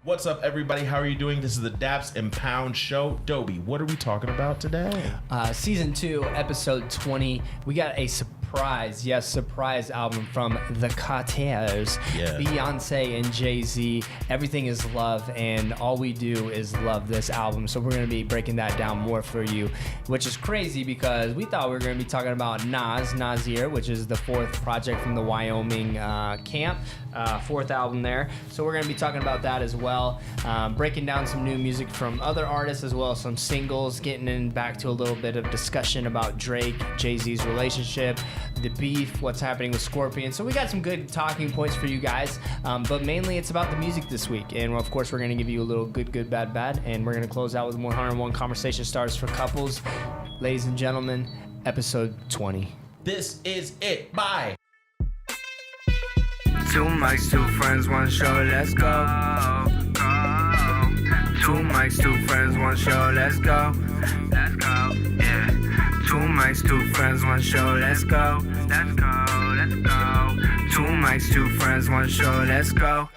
What's up, everybody? How are you doing? This is the Daps and Pound Show. Dobie, what are we talking about today? Season 2, episode 20. We got a surprise album from the Cartels, Beyonce and Jay Z. Everything is love, and all we do is love this album. So we're going to be breaking that down more for you, which is crazy because we thought we were going to be talking about Nasir, which is the fourth project from the Wyoming camp, fourth album there. So we're going to be talking about that as well. Breaking down some new music from other artists as well, some singles, getting in back to a little bit of discussion about Drake, Jay Z's relationship, the beef, what's happening with Scorpion. So we got some good talking points for you guys, but mainly it's about the music this week. And of course, we're going to give you a little good, bad, and we're going to close out with 101 conversation starters for couples. Ladies and gentlemen, episode 20. This is it. Bye. Two mics, two friends, one show, let's go. Two mics, two friends, one show, let's go. Let's go, yeah. Two mics, two friends, one show, let's go. Let's go, let's go. Two mics, two friends, one show, let's go.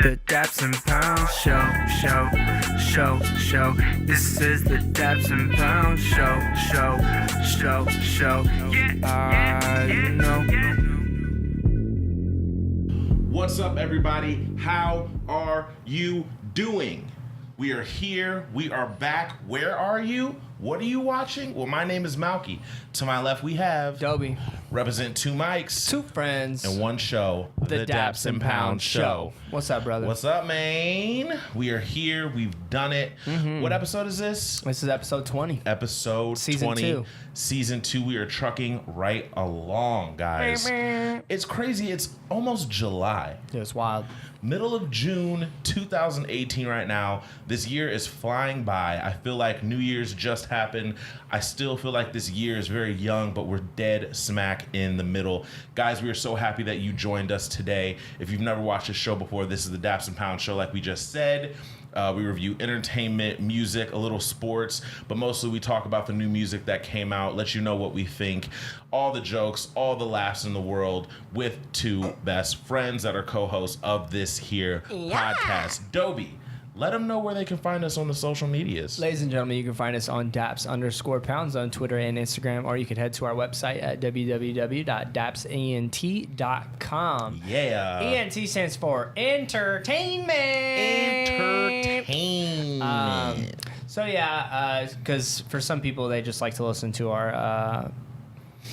The Daps and Pound Show. This is the Daps and Pound Show. Yeah, you know. What's up, everybody? How are you doing? We are here. We are back. Where are you? What are you watching? Well, my name is Malky. To my left, we have Dobie. Represent two mics, Two friends. and one show. The Daps and Pound Show. What's up, brother? What's up, man? We are here. We've done it. Mm-hmm. What episode is this? This is episode 20. Episode Season 20. 2. Season 2. We are trucking right along, guys. It's crazy. It's almost July. It was wild. Middle of June 2018 right now. This year is flying by. I feel like New Year's just happened. I still feel like this year is very young, but we're dead smack in the middle. Guys, we are so happy that you joined us today. If you've never watched this show before, this is the Daps and Pound Show, like we just said. We review entertainment, music, a little sports, but mostly we talk about the new music that came out, let you know what we think, all the jokes, all the laughs in the world with two best friends that are co-hosts of this here podcast. Dobie, let them know where they can find us on the social medias. Ladies and gentlemen, you can find us on Daps_pounds on Twitter and Instagram, or you can head to our website at www.dapsent.com. Yeah. ENT stands for entertainment. So yeah, because for some people, they just like to listen to our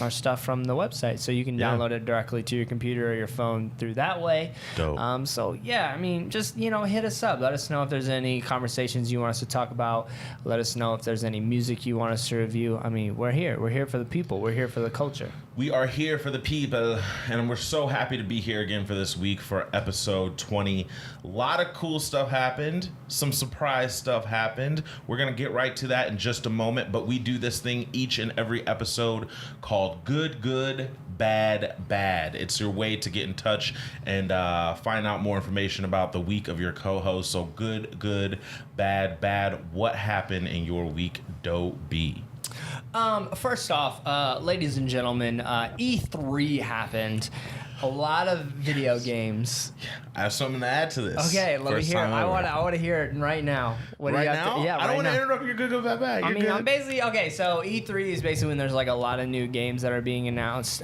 stuff from the website, so you can download it directly to your computer or your phone through that way. Dope. So yeah, I mean, just hit us up. Let us know if there's any conversations you want us to talk about. Let us know if there's any music you want us to review. I mean, we're here. We're here for the people. We're here for the culture. We are here for the people, and we're so happy to be here again for this week for episode 20. A lot of cool stuff happened. Some surprise stuff happened. We're going to get right to that in just a moment, but we do this thing each and every episode called Good, Bad. It's your way to get in touch and find out more information about the week of your co-host. So good, bad. What happened in your week, Dobie? First off, ladies and gentlemen, E3 happened. A lot of video games. I have something to add to this. Okay, let me hear it. I want to hear it right now. What right do you now? Yeah, I don't want to interrupt your good, bad. I mean, I'm basically okay. So E3 is basically when there's like a lot of new games that are being announced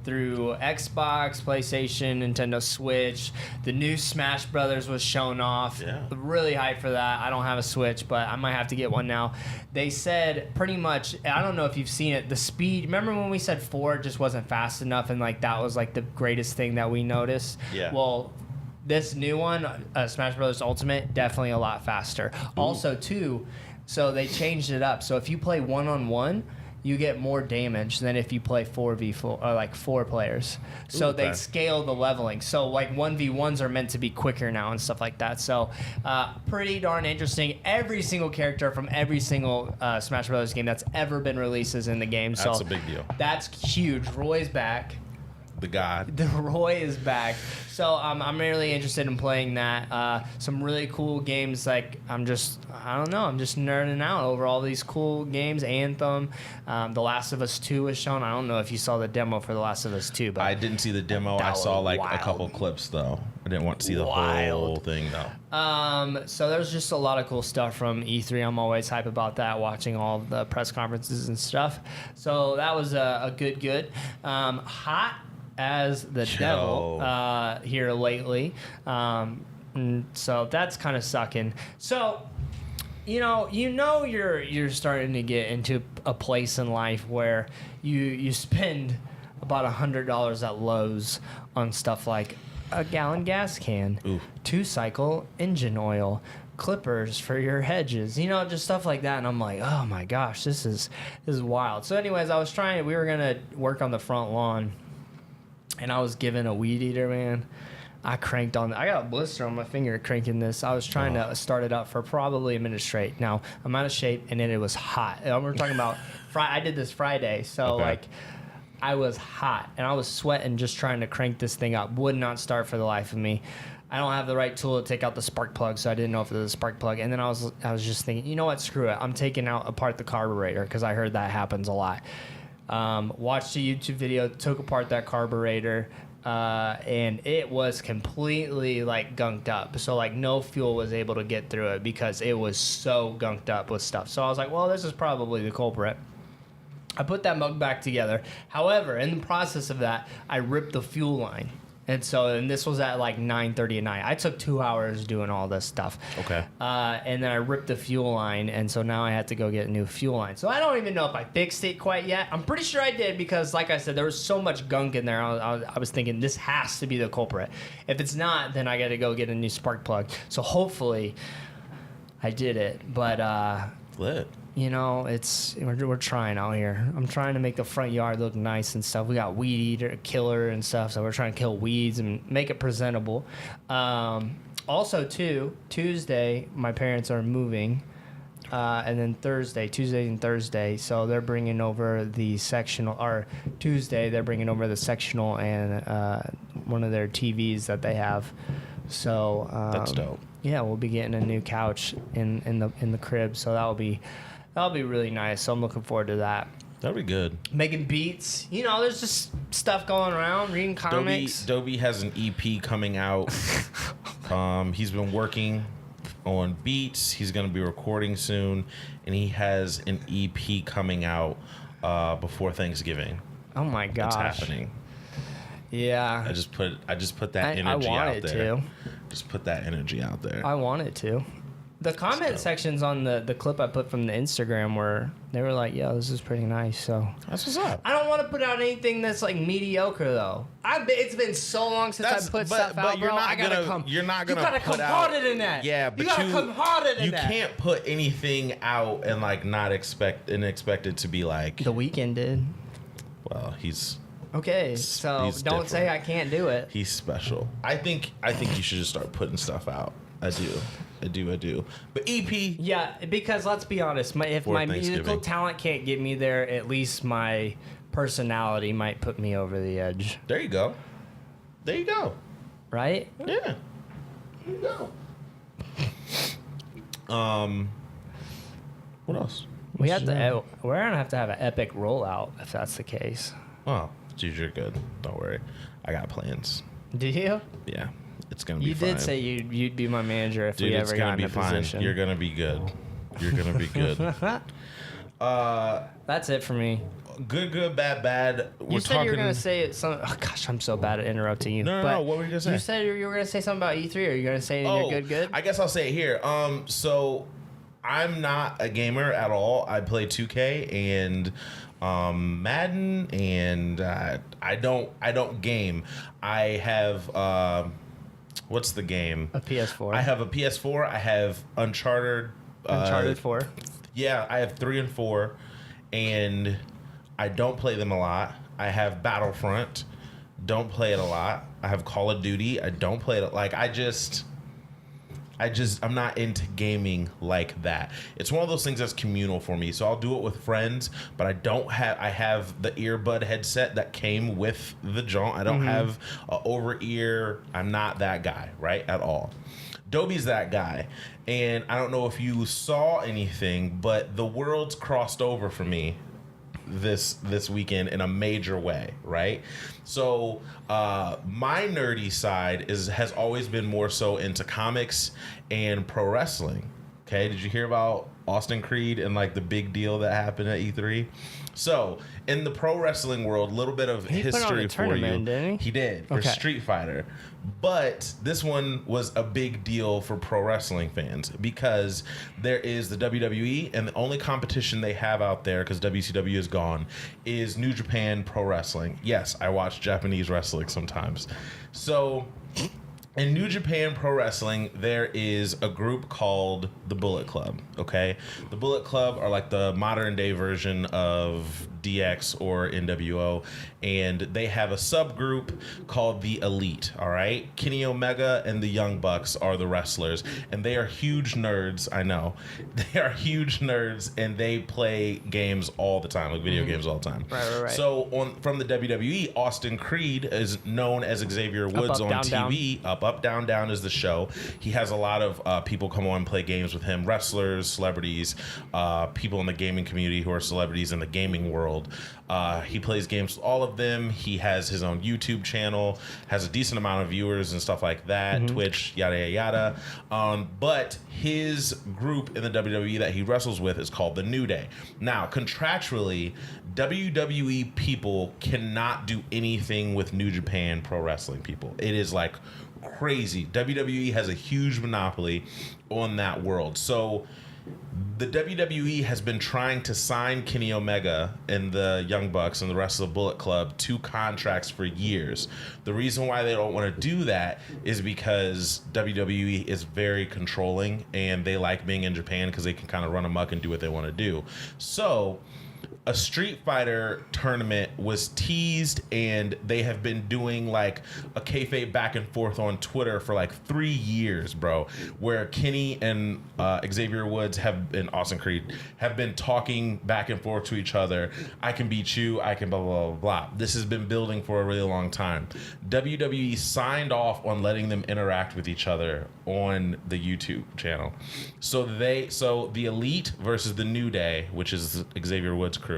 through Xbox, PlayStation, Nintendo Switch. The new Smash Brothers was shown off. Yeah. Really hyped for that. I don't have a Switch, but I might have to get one now. They said pretty much, I don't know if you've seen it, the speed. Remember when we said 4 just wasn't fast enough, and like that was like the greatest thing that we noticed? Yeah. Well, this new one, Smash Bros. Ultimate, definitely a lot faster. Ooh. Also, too, so they changed it up. So if you play 1-on-1, you get more damage than if you play 4v4 or like 4 players. So okay. They scale the leveling. So like 1v1s are meant to be quicker now and stuff like that. So pretty darn interesting. Every single character from every single Smash Bros. Game that's ever been released is in the game. That's so a big deal. That's huge. Roy's back. the god. The Roy is back. So I'm really interested in playing that. Some really cool games. Like I'm just nerding out over all these cool games. Anthem, The Last of Us 2 was shown. I don't know if you saw the demo for The Last of Us 2, but I didn't see the demo. I saw like a couple clips though. I didn't want to see the whole thing though. So there's just a lot of cool stuff from E3. I'm always hype about that, watching all of the press conferences and stuff. So that was a good. Hot as the devil here lately. So that's kind of sucking. So you know you're starting to get into a place in life where you spend about $100 at Lowe's on stuff like a gallon gas can, 2-cycle engine oil, clippers for your hedges, just stuff like that. And I'm like, oh my gosh, this is wild. So anyways, we were gonna work on the front lawn, and I was given a weed eater, man. I got a blister on my finger cranking this. I was trying to start it up for probably a minute straight. Now I'm out of shape, and then it was hot. We're talking about I did this Friday, so like I was hot, and I was sweating just trying to crank this thing up. Would not start for the life of me. I don't have the right tool to take out the spark plug, so I didn't know if it was a spark plug. And then I was just thinking, you know what, screw it. I'm taking apart the carburetor, because I heard that happens a lot. Watched a YouTube video, took apart that carburetor, and it was completely like gunked up. So like no fuel was able to get through it because it was so gunked up with stuff. So I was like, well, this is probably the culprit. I put that mug back together. However, in the process of that, I ripped the fuel line. And this was at like 9:30 at night. I took 2 hours doing all this stuff. Okay. And then I ripped the fuel line, and so now I had to go get a new fuel line. So I don't even know if I fixed it quite yet. I'm pretty sure I did because, like I said, there was so much gunk in there. I was thinking this has to be the culprit. If it's not, then I got to go get a new spark plug. So hopefully I did it. But lit. We're trying out here. I'm trying to make the front yard look nice and stuff. We got weed eater killer and stuff, so we're trying to kill weeds and make it presentable. Also, too, Tuesday my parents are moving, and then Tuesday and Thursday, so they're bringing over the sectional. Or Tuesday they're bringing over the sectional and one of their TVs that they have. So that's dope. Yeah, we'll be getting a new couch in the crib, so that'll be really nice. So I'm looking forward to that. That'll be good. Making beats. There's just stuff going around, reading comics. Dobie has an EP coming out. He's been working on beats. He's going to be recording soon. And he has an EP coming out before Thanksgiving. Oh, my gosh. It's happening. Yeah. I just put that energy out there. To. Just put that energy out there. I want it to. The comment sections on the clip I put from the Instagram they were like, yo, this is pretty nice. So that's what's up. I don't want to put out anything that's like mediocre though. It's been so long since I put stuff out, bro. You're not gonna. You gotta come harder than that. Yeah, but you gotta come harder than that. You can't put anything out and like not expect it to be like The Weeknd did. Well, he's. Okay, so don't different. say I can't do it. He's special. I think you should just start putting stuff out. I do. But EP. Yeah, because let's be honest, if my musical talent can't get me there, at least my personality might put me over the edge. There you go. Right? Yeah. There you go. What else? We're gonna have to have an epic rollout if that's the case. Oh, dude, you're good. Don't worry. I got plans. Do you? Yeah. It's gonna be fine. You did say you'd be my manager if we ever got in a position. You're gonna be good. That's it for me. Good, bad. You said you were gonna say something. Oh gosh, I'm so bad at interrupting you. No. What were you gonna say? You said you were gonna say something about E3. Are you gonna say you're good? I guess I'll say it here. So I'm not a gamer at all. I play 2K and Madden, and I don't game. I have what's the game? A PS4. I have a PS4. I have Uncharted 4. Yeah, I have 3 and 4, and I don't play them a lot. I have Battlefront. Don't play it a lot. I have Call of Duty. I don't play it. Like I I'm not into gaming like that. It's one of those things that's communal for me. So I'll do it with friends, but I have the earbud headset that came with the jaunt. I don't have a over ear. I'm not that guy, right? At all. Dobie's that guy. And I don't know if you saw anything, but the world's crossed over for me this weekend in a major way, right? So my nerdy side has always been more so into comics and pro wrestling. Okay, did you hear about Austin Creed and like the big deal that happened at E3? So in the pro wrestling world, a little bit of history for you. Didn't he? He did for Street Fighter, but this one was a big deal for pro wrestling fans because there is the WWE, and the only competition they have out there, because WCW is gone, is New Japan Pro Wrestling. Yes, I watch Japanese wrestling sometimes. So in New Japan Pro Wrestling, there is a group called the Bullet Club, okay? The Bullet Club are like the modern day version of DX or NWO, and they have a subgroup called the Elite, all right? Kenny Omega and the Young Bucks are the wrestlers, and they are huge nerds, I know. They are huge nerds, and they play games all the time, like video games all the time. Right. So from the WWE, Austin Creed is known as Xavier Woods on TV. Up, Down, Down is the show. He has a lot of people come on and play games with him, wrestlers, celebrities, people in the gaming community who are celebrities in the gaming world. He plays games with all of them. He has his own YouTube channel, has a decent amount of viewers and stuff like that, Twitch, yada, yada, yada. But his group in the WWE that he wrestles with is called the New Day. Now, contractually, WWE people cannot do anything with New Japan Pro Wrestling people. It is like crazy. WWE has a huge monopoly on that world. So the WWE has been trying to sign Kenny Omega and the Young Bucks and the rest of the Bullet Club to contracts for years. The reason why they don't want to do that is because WWE is very controlling and they like being in Japan because they can kind of run amok and do what they want to do. So a Street Fighter tournament was teased, and they have been doing like a kayfabe back and forth on Twitter for like 3 years, bro, where Kenny and Xavier Woods and Austin Creed have been talking back and forth to each other. I can beat you. I can blah, blah, blah, blah. This has been building for a really long time. WWE signed off on letting them interact with each other on the YouTube channel. So the Elite versus the New Day, which is Xavier Woods' crew,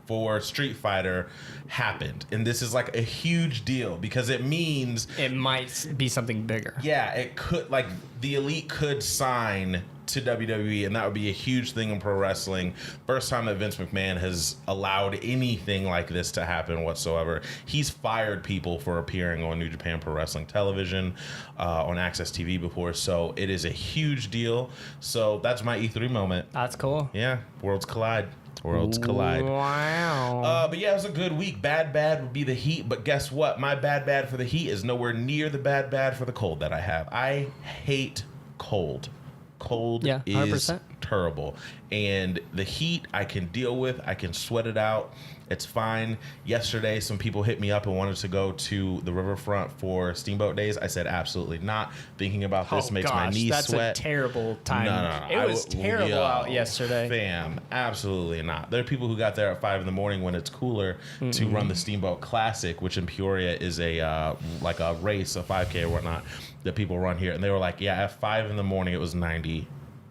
for Street Fighter happened. And this is like a huge deal because it means it might be something bigger. Yeah, it could, like the Elite could sign to WWE, and that would be a huge thing in pro wrestling. First time that Vince McMahon has allowed anything like this to happen whatsoever. He's fired people for appearing on New Japan Pro Wrestling television, on Access TV before, so it is a huge deal. So that's my E3 moment. That's cool. Yeah, worlds collide. Worlds collide. Wow. But yeah, it was a good week. Bad would be the heat, but guess what? My bad for the heat is nowhere near the bad for the cold that I have. I hate cold. Cold is 100%. terrible. And the heat I can deal with. I can sweat it out. It's fine. Yesterday, some people hit me up and wanted to go to the riverfront for Steamboat Days. I said absolutely not. Thinking about this makes my knees sweat. That's a terrible time. No. It was terrible out yesterday. Fam, absolutely not. There are people who got there at 5 a.m. when it's cooler to run the Steamboat Classic, which in Peoria is a like a race, a 5K or whatnot that people run here. And they were like, yeah, at 5 a.m. it was 90.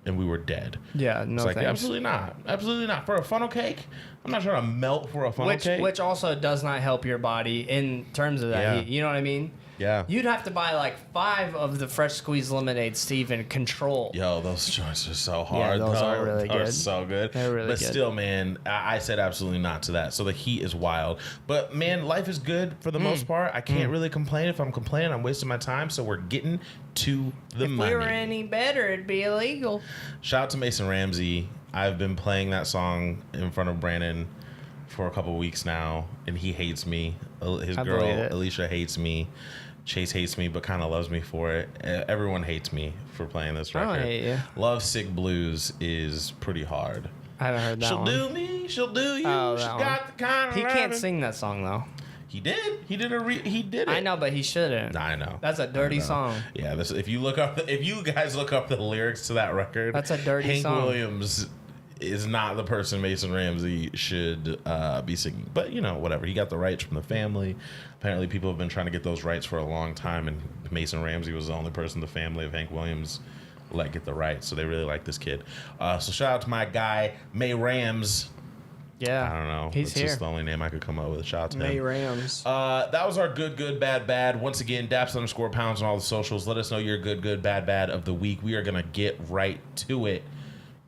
And we were dead. Yeah, no it's like, thanks. Absolutely not. Absolutely not. For a funnel cake? I'm not trying to melt for a funnel cake. Which also does not help your body in terms of that heat. You know what I mean? Yeah. You'd have to buy like 5 of the fresh squeezed lemonades to even control. Yo, those joints are so hard. Yeah, those are really good. They're so good. They're really but good. Still, man, I said absolutely not to that. So the heat is wild. But man, life is good for the most part. I can't really complain. If I'm complaining, I'm wasting my time. So we're getting to the money. If we were any better, it'd be illegal. Shout out to Mason Ramsey. I've been playing that song in front of Brandon for a couple of weeks now, and he hates me. His girl, Alicia, hates me. Chase hates me, but kind of loves me for it. Everyone hates me for playing this record. I don't hate you. Love Sick Blues is pretty hard. I haven't heard that one. She'll do me, she'll do you. Oh, she that got one. the kind of He can't loving. sing that song, though. He did. He did it. I know, but he shouldn't. I know. That's a dirty song. Yeah. If you guys look up the lyrics to that record, that's a dirty song. Hank Williams is not the person Mason Ramsey should be singing. But, whatever. He got the rights from the family. Apparently, people have been trying to get those rights for a long time, and Mason Ramsey was the only person in the family of Hank Williams let get the rights. So they really like this kid. So shout out to my guy, May Rams. Yeah. I don't know. He's It's here. just the only name I could come up with. Shout out to May him. Rams. That was our good, bad. Once again, Daps_pounds on all the socials. Let us know your good, bad of the week. We are going to get right to it.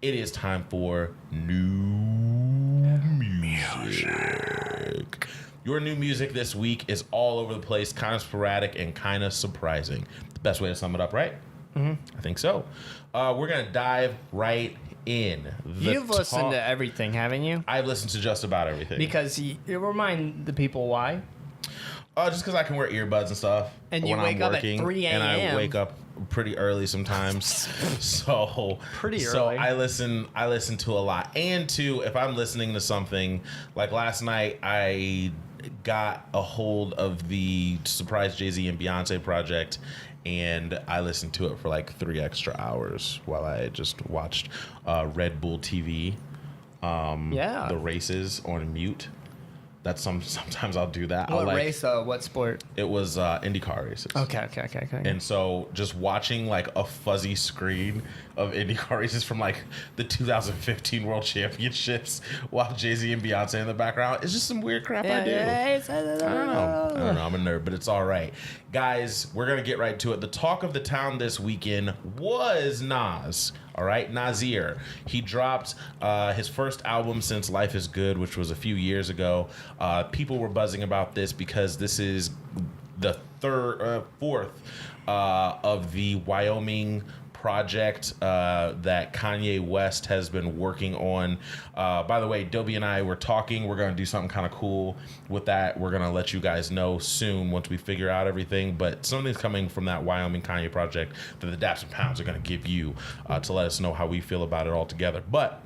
It is time for new music. Your new music this week is all over the place, kind of sporadic and kind of surprising. The best way to sum it up, right? Mm-hmm. I think so. We're going to dive right in. You've listened to everything, haven't you? I've listened to just about everything. Because you remind the people why. Just because I can wear earbuds and stuff. And you wake up at 3 a.m. And I wake up pretty early sometimes. So I listen to a lot. And two, if I'm listening to something, like last night I got a hold of the surprise Jay Z and Beyonce project, and I listened to it for like 3 extra hours while I just watched Red Bull TV. The races on mute. That's sometimes I'll do that. What race? What sport? It was IndyCar races. Okay. And so just watching like a fuzzy screen of IndyCar races from like the 2015 World Championships while Jay Z and Beyonce in the background, it's just some weird crap I do. I don't know. I'm a nerd, but it's all right. Guys, we're going to get right to it. The talk of the town this weekend was Nas. All right, Nasir. He dropped his first album since Life is Good, which was a few years ago. People were buzzing about this because this is the fourth of the Wyoming project that Kanye West has been working on. By the way, Dobie and I were talking. We're going to do something kind of cool with that. We're going to let you guys know soon once we figure out everything. But something's coming from that Wyoming Kanye project that the Daps and Pounds are going to give you to let us know how we feel about it all together. But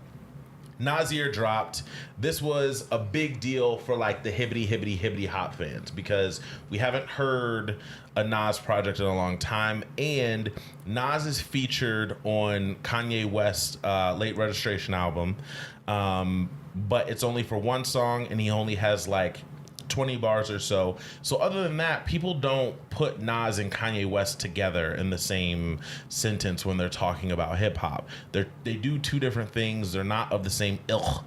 Nasir dropped. This was a big deal for like the hibbity hop fans because we haven't heard a Nas project in a long time, and Nas is featured on Kanye West's Late Registration album, but it's only for one song, and he only has like 20 bars or so. So other than that, people don't put Nas and Kanye West together in the same sentence when they're talking about hip hop. They do two different things. They're not of the same ilk,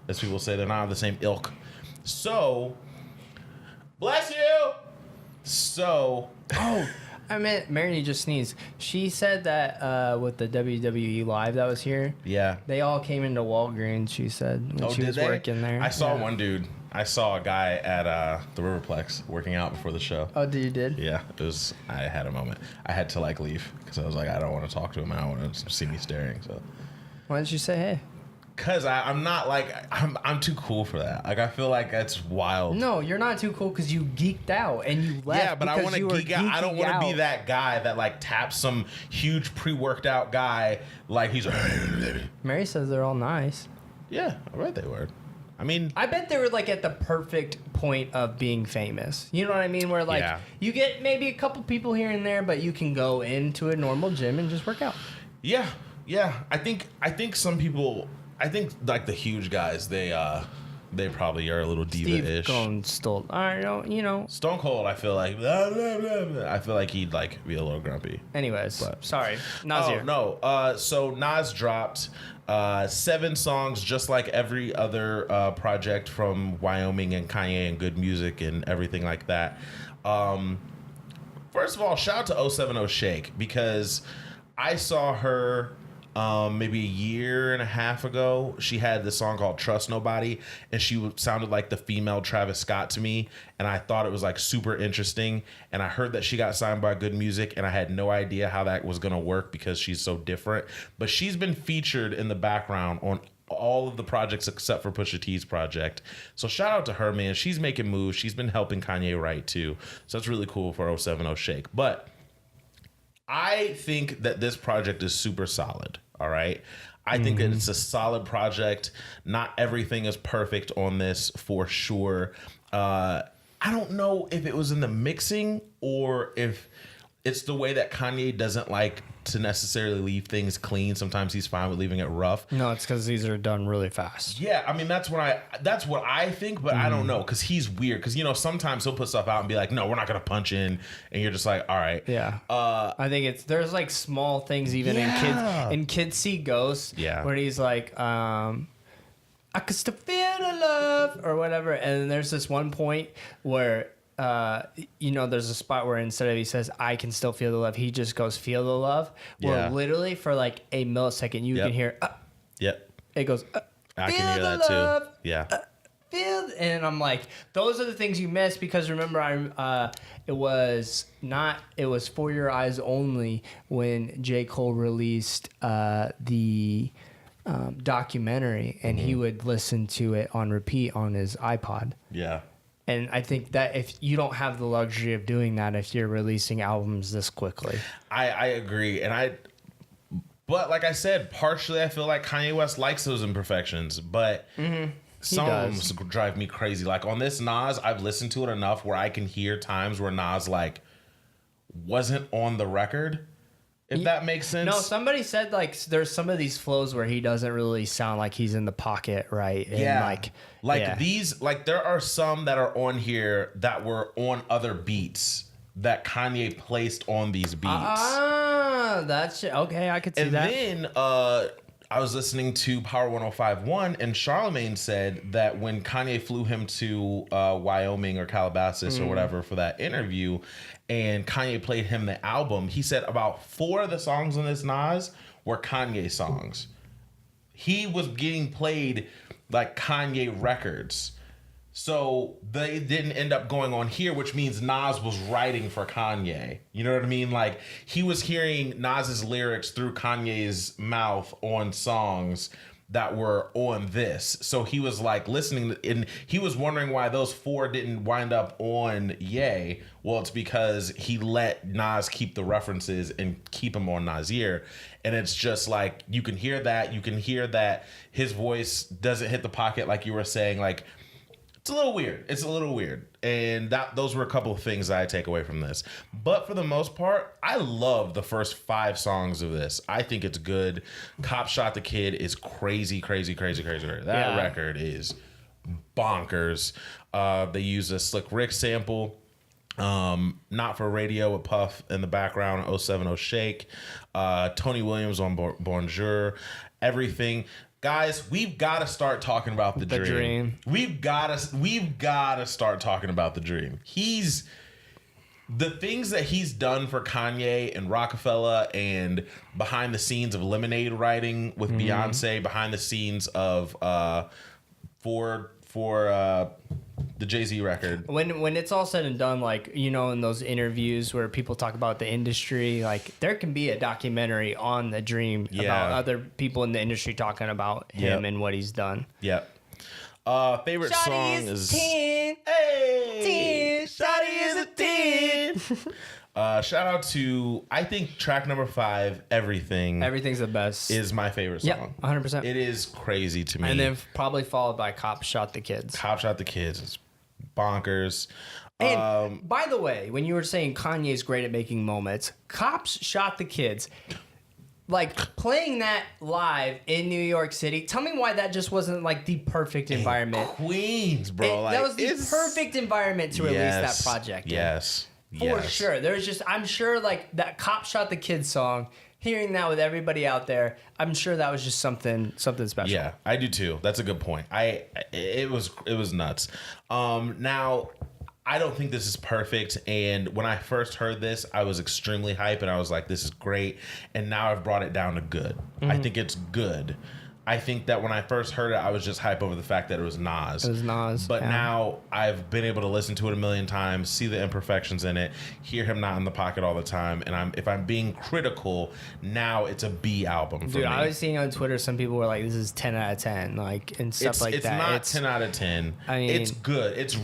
as people say. They're not of the same ilk. So, bless you. So, I meant Mary just sneezed. She said that with the WWE Live that was here, yeah, they all came into Walgreens. She said when she was working there. I saw one dude. I saw a guy at the Riverplex working out before the show. Oh, you did? Yeah, it was. I had a moment. I had to like leave because I was like, I don't want to talk to him. I don't want to see me staring. So, why didn't you say hey? Cause I'm not like I'm too cool for that. Like I feel like that's wild. No, you're not too cool because you geeked out and you left. Yeah, but I want to geek out. I don't want to be that guy that like taps some huge pre-worked out guy like he's. Mary says they're all nice. Yeah, I bet they were. I mean, I bet they were like at the perfect point of being famous. You know what I mean? Where like you get maybe a couple people here and there, but you can go into a normal gym and just work out. Yeah. I think some people. I think like the huge guys, they probably are a little diva-ish. Stone Cold, I feel like I feel like he'd like be a little grumpy. Anyways, sorry, Nasir. Oh no. So Nas dropped 7 songs, just like every other project from Wyoming and Kanye and Good Music and everything like that. First of all, shout out to 070 Shake because I saw her. Maybe a year and a half ago, she had this song called Trust Nobody, and she sounded like the female Travis Scott to me, and I thought it was like super interesting, and I heard that she got signed by Good Music, and I had no idea how that was going to work because she's so different, but she's been featured in the background on all of the projects except for Pusha T's project. So shout out to her, man. She's making moves. She's been helping Kanye write too, so that's really cool for 070 Shake. But I think that this project is super solid. All right. I think that it's a solid project. Not everything is perfect on this for sure. I don't know if it was in the mixing or if it's the way that Kanye doesn't like to necessarily leave things clean. Sometimes he's fine with leaving it rough. No, it's because these are done really fast. Yeah, I mean that's what I think, but I don't know because he's weird. Because sometimes he'll put stuff out and be like, "No, we're not gonna punch in," and you're just like, "All right." Yeah. I think there's like small things even in Kids See Ghosts. Yeah. Where he's like, I could still feel the love or whatever, and then there's this one point where. There's a spot where instead of he says, I can still feel the love, he just goes, feel the love. Where literally for like a millisecond, you can hear, it goes, I can hear that too. Yeah. And I'm like, those are the things you miss because remember, it was For Your Eyes Only when J. Cole released the documentary and he would listen to it on repeat on his iPod. Yeah. And I think that if you don't have the luxury of doing that, if you're releasing albums this quickly, I agree. But like I said, partially I feel like Kanye West likes those imperfections, but songs drive me crazy. Like on this Nas, I've listened to it enough where I can hear times where Nas like wasn't on the record. If that makes sense. No, somebody said like there's some of these flows where he doesn't really sound like he's in the pocket, right? And these, like there are some that are on here that were on other beats that Kanye placed on these beats. That's okay. I could see that. And then I was listening to Power 105.1 and Charlemagne said that when Kanye flew him to Wyoming or Calabasas or whatever for that interview, and Kanye played him the album, he said about 4 of the songs on this Nas were Kanye songs. He was getting played like Kanye records. So they didn't end up going on here, which means Nas was writing for Kanye. You know what I mean? Like he was hearing Nas's lyrics through Kanye's mouth on songs that were on this. So he was like listening and he was wondering why those 4 didn't wind up on Ye. Well, it's because he let Nas keep the references and keep them on Nasir. And it's just like, you can hear that. You can hear that his voice doesn't hit the pocket like you were saying. Like, it's a little weird. And those were a couple of things that I take away from this. But for the most part, I love the first 5 songs of this. I think it's good. Cop Shot the Kid is crazy. That record is bonkers. They use a Slick Rick sample. Not for Radio with Puff in the background, 070 Shake. Tony Williams on Bonjour. Everything. Guys, we've got to start talking about the dream. We've got to start talking about the dream. The things that he's done for Kanye and Rockefeller and behind the scenes of Lemonade writing with Beyonce, behind the scenes of for the Jay Z record. When it's all said and done, like, in those interviews where people talk about the industry, like there can be a documentary on the dream about other people in the industry talking about him and what he's done. Yep. Favorite Shawty song is 10. Hey, 10. Shawty is a 10. Shout out to, I think track number 5, Everything's the best. is my favorite song. Yeah, 100%. It is crazy to me. And then probably followed by Cop Shot the Kids. Cop Shot the Kids is bonkers. And by the way, when you were saying Kanye's great at making moments, Cops Shot the Kids, like playing that live in New York City, tell me why that just wasn't like the perfect environment. Queens, bro. That was the perfect environment to release that project. Yes. For sure. I'm sure like that Cop Shot the Kids song, hearing that with everybody out there, I'm sure that was just something special. Yeah, I do too. That's a good point. It was nuts. Now, I don't think this is perfect. And when I first heard this, I was extremely hyped and I was like, this is great. And now I've brought it down to good. I think it's good. I think that when I first heard it, I was just hype over the fact that it was Nas. It was Nas. But now I've been able to listen to it a million times, see the imperfections in it, hear him not in the pocket all the time. And if I'm being critical, now it's a B album for me. I was seeing on Twitter some people were like, this is 10 out of 10, like, and stuff like that. It's not 10 out of 10. I mean, it's good. It's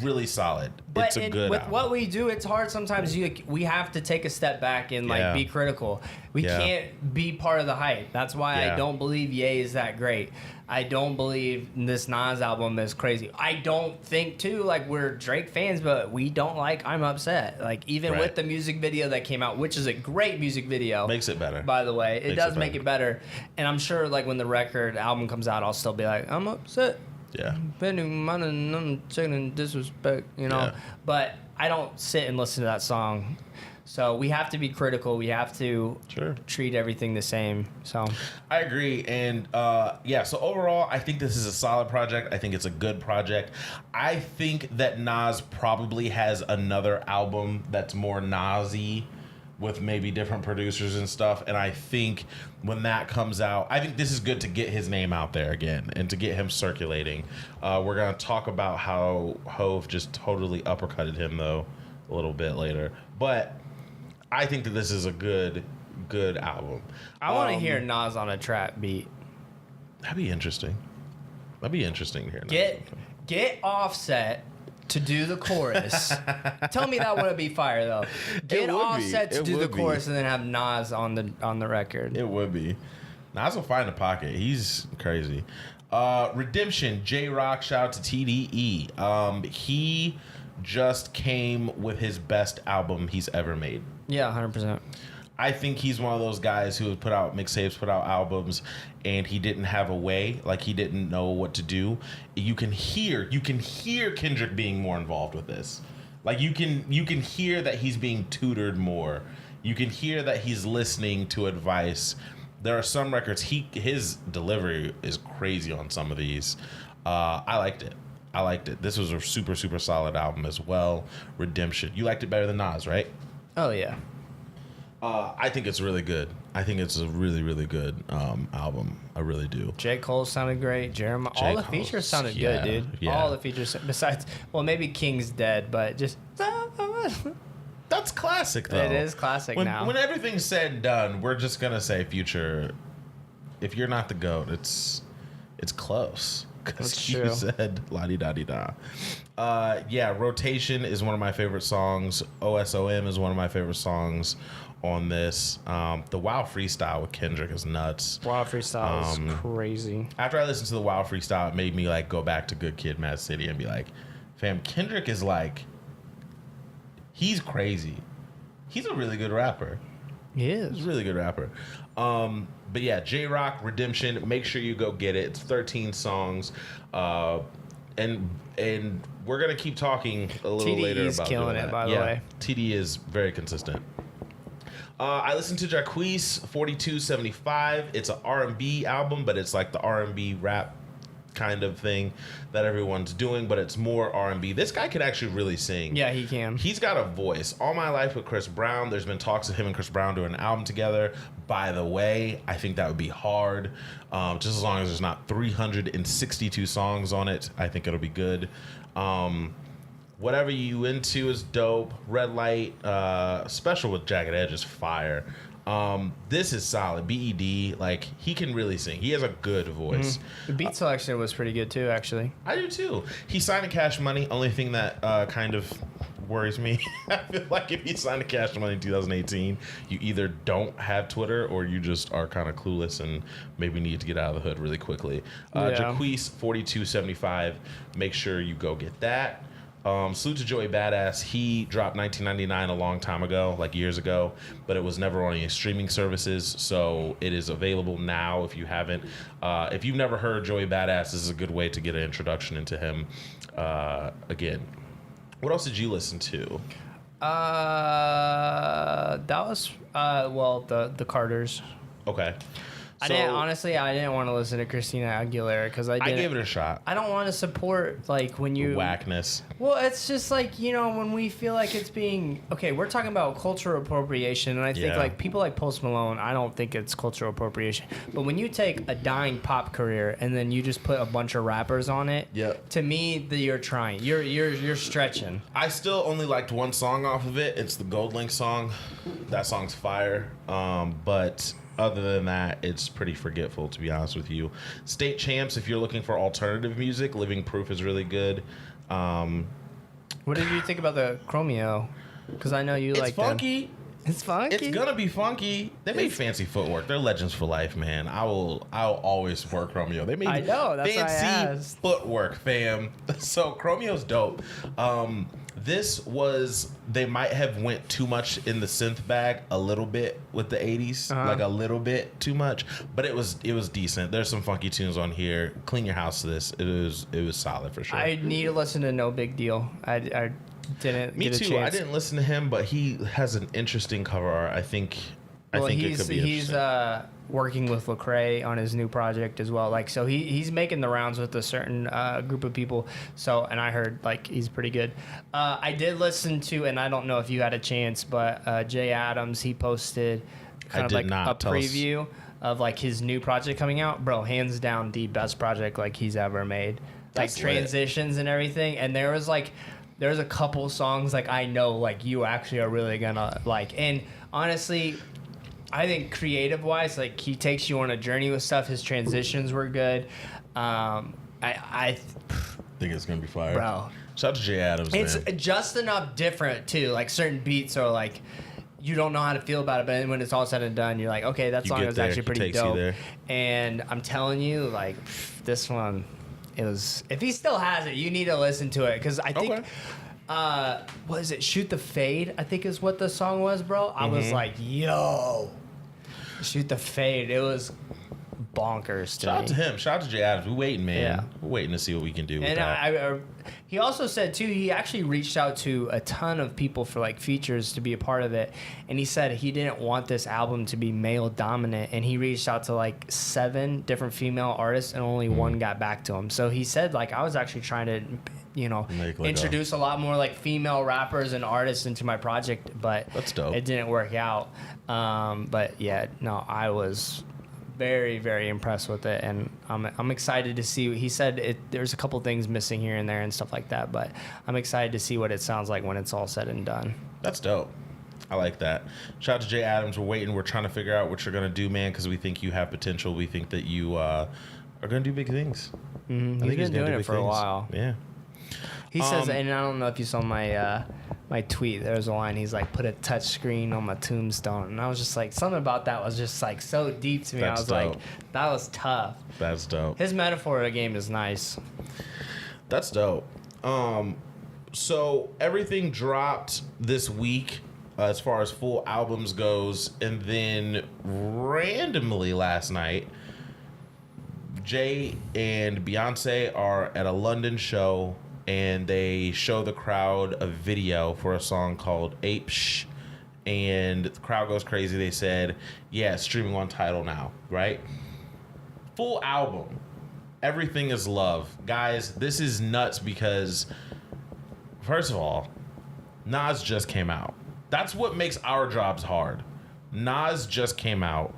really solid. But it's a good with album. what we do, it's hard sometimes. We have to take a step back and like be critical. We can't be part of the hype. That's why I don't believe believe Ye is that great. I don't believe this Nas album is crazy. I don't think, too, like, we're Drake fans, but we don't like I'm Upset. Like, even with the music video that came out, which is a great music video. Makes it better. By the way. It does make it better. And I'm sure, like, when the record album comes out, I'll still be like, I'm upset. Yeah. I'm taking disrespect, you know? Yeah. But I don't sit and listen to that song. So we have to be critical. We have to treat everything the same. So I agree. And so overall, I think this is a solid project. I think it's a good project. I think that Nas probably has another album that's more Nas-y with maybe different producers and stuff. And I think when that comes out, I think this is good to get his name out there again and to get him circulating. We're going to talk about how Hove just totally uppercutted him, though, a little bit later. But I think that this is a good album. I want to hear Nas on a trap beat. That'd be interesting. That'd be interesting to hear. Get Offset to do the chorus. Tell me that wouldn't be fire though. Get Offset to do the chorus and then have Nas on the record. It would be. Nas will find a pocket. He's crazy. Redemption. J-Rock. Shout out to TDE. He just came with his best album he's ever made. Yeah, 100%. I think he's one of those guys who put out mixtapes, put out albums, and he didn't have a way, like he didn't know what to do. You can hear Kendrick being more involved with this. Like you can hear that he's being tutored more. You can hear that he's listening to advice. There are some records his delivery is crazy on some of these. I liked it. This was a super, super solid album as well. Redemption. You liked it better than Nas, right? Oh, yeah. I think it's really good. I think it's a really, really good album. I really do. J. Cole sounded great. Jeremiah. All the features sounded good, dude. Yeah. All the features. Besides, well, maybe King's Dead, but just... That's classic, though. It is classic now. When everything's said and done, we're just going to say Future. If you're not the GOAT, it's close. Because you said la-di-da-di-da. Rotation is one of my favorite songs. OSOM is one of my favorite songs on this. The Wow freestyle with Kendrick is nuts. Wow freestyle is crazy. After I listened to the Wow freestyle, it made me like go back to Good Kid, Mad City and be like, fam, Kendrick is like, he's crazy. He's a really good rapper. He is. He's a really good rapper. But yeah, J-Rock, Redemption, make sure you go get it. It's 13 songs. And we're going to keep talking a little later about killing it, by the way. TD is very consistent. I listened to Jacquees 4275. It's an R&B album, but it's like the R&B rap kind of thing that everyone's doing, but it's more R&B. This guy could actually really sing. Yeah, he can. He's got a voice. All My Life with Chris Brown, there's been talks of him and Chris Brown doing an album together. By the way, I think that would be hard. Just as long as there's not 362 songs on it, I think it'll be good. Whatever You Into is dope. Red Light, special with Jagged Edge is fire. This is solid. BED, like, he can really sing. He has a good voice. The beat selection was pretty good too, actually. I do too. He signed to Cash Money. Only thing that kind of worries me, I feel like if you signed to Cash Money in 2018, you either don't have Twitter or you just are kind of clueless and maybe need to get out of the hood really quickly. Jacquees 4275. Make sure you go get that. Salute to Joey Badass. He dropped 1999 a long time ago, like years ago, but it was never on any streaming services, so it is available now if you haven't. If you've never heard Joey Badass, this is a good way to get an introduction into him. Again, what else did you listen to? That was the Carters. Okay. I didn't want to listen to Christina Aguilera because I gave it a shot. I don't want to support like when you whackness. Well, it's just like, you know, when we feel like it's being okay. We're talking about cultural appropriation, and I think like people like Post Malone, I don't think it's cultural appropriation. But when you take a dying pop career and then you just put a bunch of rappers on it, to me, you're trying. You're stretching. I still only liked one song off of it. It's the Goldlink song. That song's fire. But other than that, it's pretty forgetful, to be honest with you. State Champs, if you're looking for alternative music, Living Proof is really good. What did you think about the Chromeo? Because I know you like funky. It's funky. It's gonna be funky. They made fancy footwork. They're legends for life, man. I'll always work Chromeo. They made I know, that's why I fancy asked. footwork, fam. So Chromeo's dope. They might have went too much in the synth bag a little bit with the 80s, like a little bit too much, but it was decent. There's some funky tunes on here. Clean your house to this. It was solid for sure. I need to listen to No Big Deal. I didn't Me get a too. chance. I didn't listen to him, but he has an interesting cover art. I think it could be interesting. He's working with Lecrae on his new project as well. Like, so he's making the rounds with a certain group of people. So, and I heard like he's pretty good. I did listen to, and I don't know if you had a chance, but Jay Adams, he posted kind of like a preview of like his new project coming out. Bro, hands down the best project like he's ever made. That's like transitions and everything. And there's a couple songs like I know like you actually are really gonna like. And honestly, I think creative wise, like he takes you on a journey with stuff. His transitions were good. I think it's gonna be fire, bro. Shout out to Jay Adams. It's man. just enough different too. Like certain beats are like you don't know how to feel about it, but when it's all said and done, you're like, okay, that song is actually pretty dope. And I'm telling you, like this one. It was. If he still has it, you need to listen to it because I think. What is it? Shoot the Fade, I think is what the song was, bro. I was like, yo, Shoot the Fade. It was bonkers. Shout out to him. Shout out to Jay Adams. We're waiting, man. Yeah. We're waiting to see what we can do with and that. He also said too, he actually reached out to a ton of people for like features to be a part of it, and he said he didn't want this album to be male dominant, and he reached out to like 7 different female artists, and only one got back to him. So he said like I was actually trying to, introduce a lot more like female rappers and artists into my project, but that's dope. It didn't work out. But yeah, no, I was very, very impressed with it, and I'm excited to see. He said there's a couple things missing here and there and stuff like that, but I'm excited to see what it sounds like when it's all said and done. That's dope. I like that. Shout out to Jay Adams. We're waiting. We're trying to figure out what you're gonna do, man, because we think you have potential. We think that you are gonna do big things. Mm-hmm. He's been doing it for a while. Yeah. He says, and I don't know if you saw my tweet. There was a line. He's like, "Put a touch screen on my tombstone," and I was just like, something about that was just like so deep to me. That's I was dope. like, that was tough. That's dope. His metaphor of the game is nice. That's dope. So everything dropped this week as far as full albums goes, and then randomly last night, Jay and Beyonce are at a London show, and they show the crowd a video for a song called Ape Shh, and the crowd goes crazy. They said, yeah, it's streaming on Tidal now, right? Full album. Everything is love. Guys, this is nuts because, first of all, Nas just came out. That's what makes our jobs hard. Nas just came out.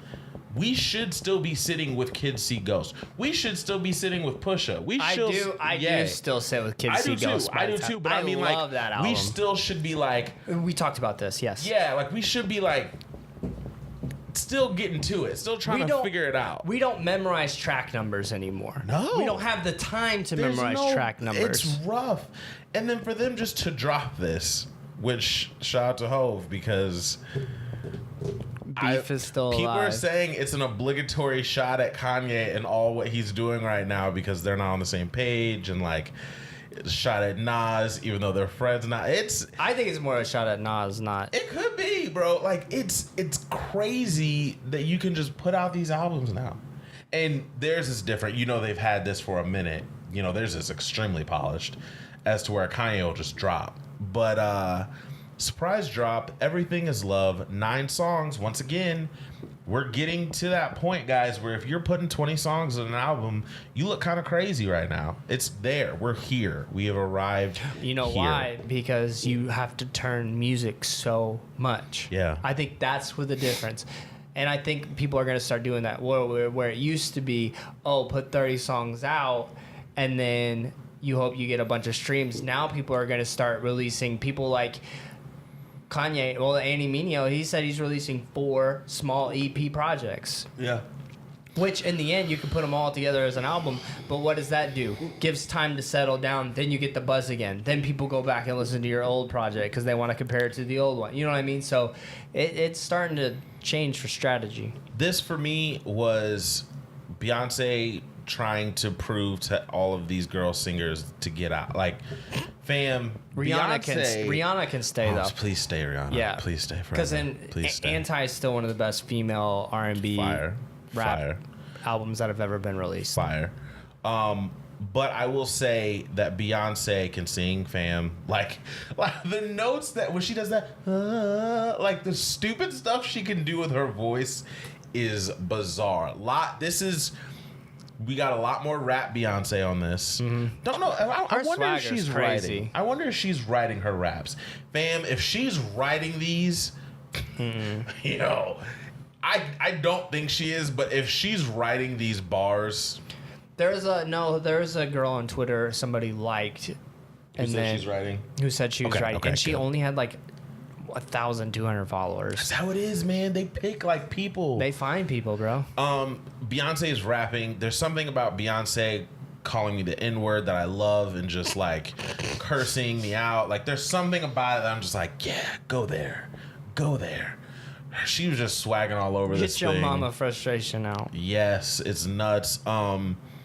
We should still be sitting with Kids See Ghosts. We should still be sitting with Pusha. I do still sit with Kids See Ghosts. I do too. But I mean, love like, that album. we still should be like. We talked about this, yes. Yeah, like we should be like. Still getting to it. Still trying to figure it out. We don't memorize track numbers anymore. No. We don't have the time to memorize track numbers. It's rough. And then for them just to drop this, which shout out to Hove because beef is still people alive. are saying it's an obligatory shot at Kanye and all what he's doing right now because they're not on the same page, and like it's a shot at Nas even though they're friends now. I think it's more a shot at Nas, not. It could be, bro. Like it's crazy that you can just put out these albums now. And theirs is different. You know, they've had this for a minute. You know, theirs is extremely polished as to where Kanye will just drop. But surprise drop, Everything is Love, 9 songs. Once again, we're getting to that point, guys, where if you're putting 20 songs in an album, you look kind of crazy right now. It's there. We're here. We have arrived. You know here. why? Because you have to turn music so much. Yeah. I think that's where the difference. And I think people are going to start doing that where it used to be, put 30 songs out and then you hope you get a bunch of streams. Now people are going to start releasing, people like Kanye, Andy Mineo, he said he's releasing 4 small EP projects. Yeah. Which in the end you can put them all together as an album, but what does that do? Gives time to settle down, then you get the buzz again. Then people go back and listen to your old project because they want to compare it to the old one. You know what I mean? So it's starting to change for strategy. This for me was Beyonce trying to prove to all of these girl singers to get out. Like, fam, Rihanna Beyonce, can stay though. Please stay, Rihanna. Yeah, please stay forever. Because Stay. Anti is still one of the best female R&B rap albums that have ever been released. Fire. But I will say that Beyonce can sing, fam. Like the notes that when she does that, like the stupid stuff she can do with her voice is bizarre. We got a lot more rap Beyonce on this. Mm-hmm. Don't know. I wonder if she's writing. I wonder if she's writing her raps, fam. If she's writing these, you know, I don't think she is. But if she's writing these bars, there's a girl on Twitter somebody liked, and then she's writing. Who said she was writing, and she only had like 1,200 followers. That's how it is, man. They pick like people. They find people, bro. Beyonce is rapping. There's something about Beyonce calling me the N-word that I love and just like cursing me out. Like there's something about it that I'm just like, yeah, go there. She was just swagging all over this thing. Get your mama frustration out. Yes, it's nuts.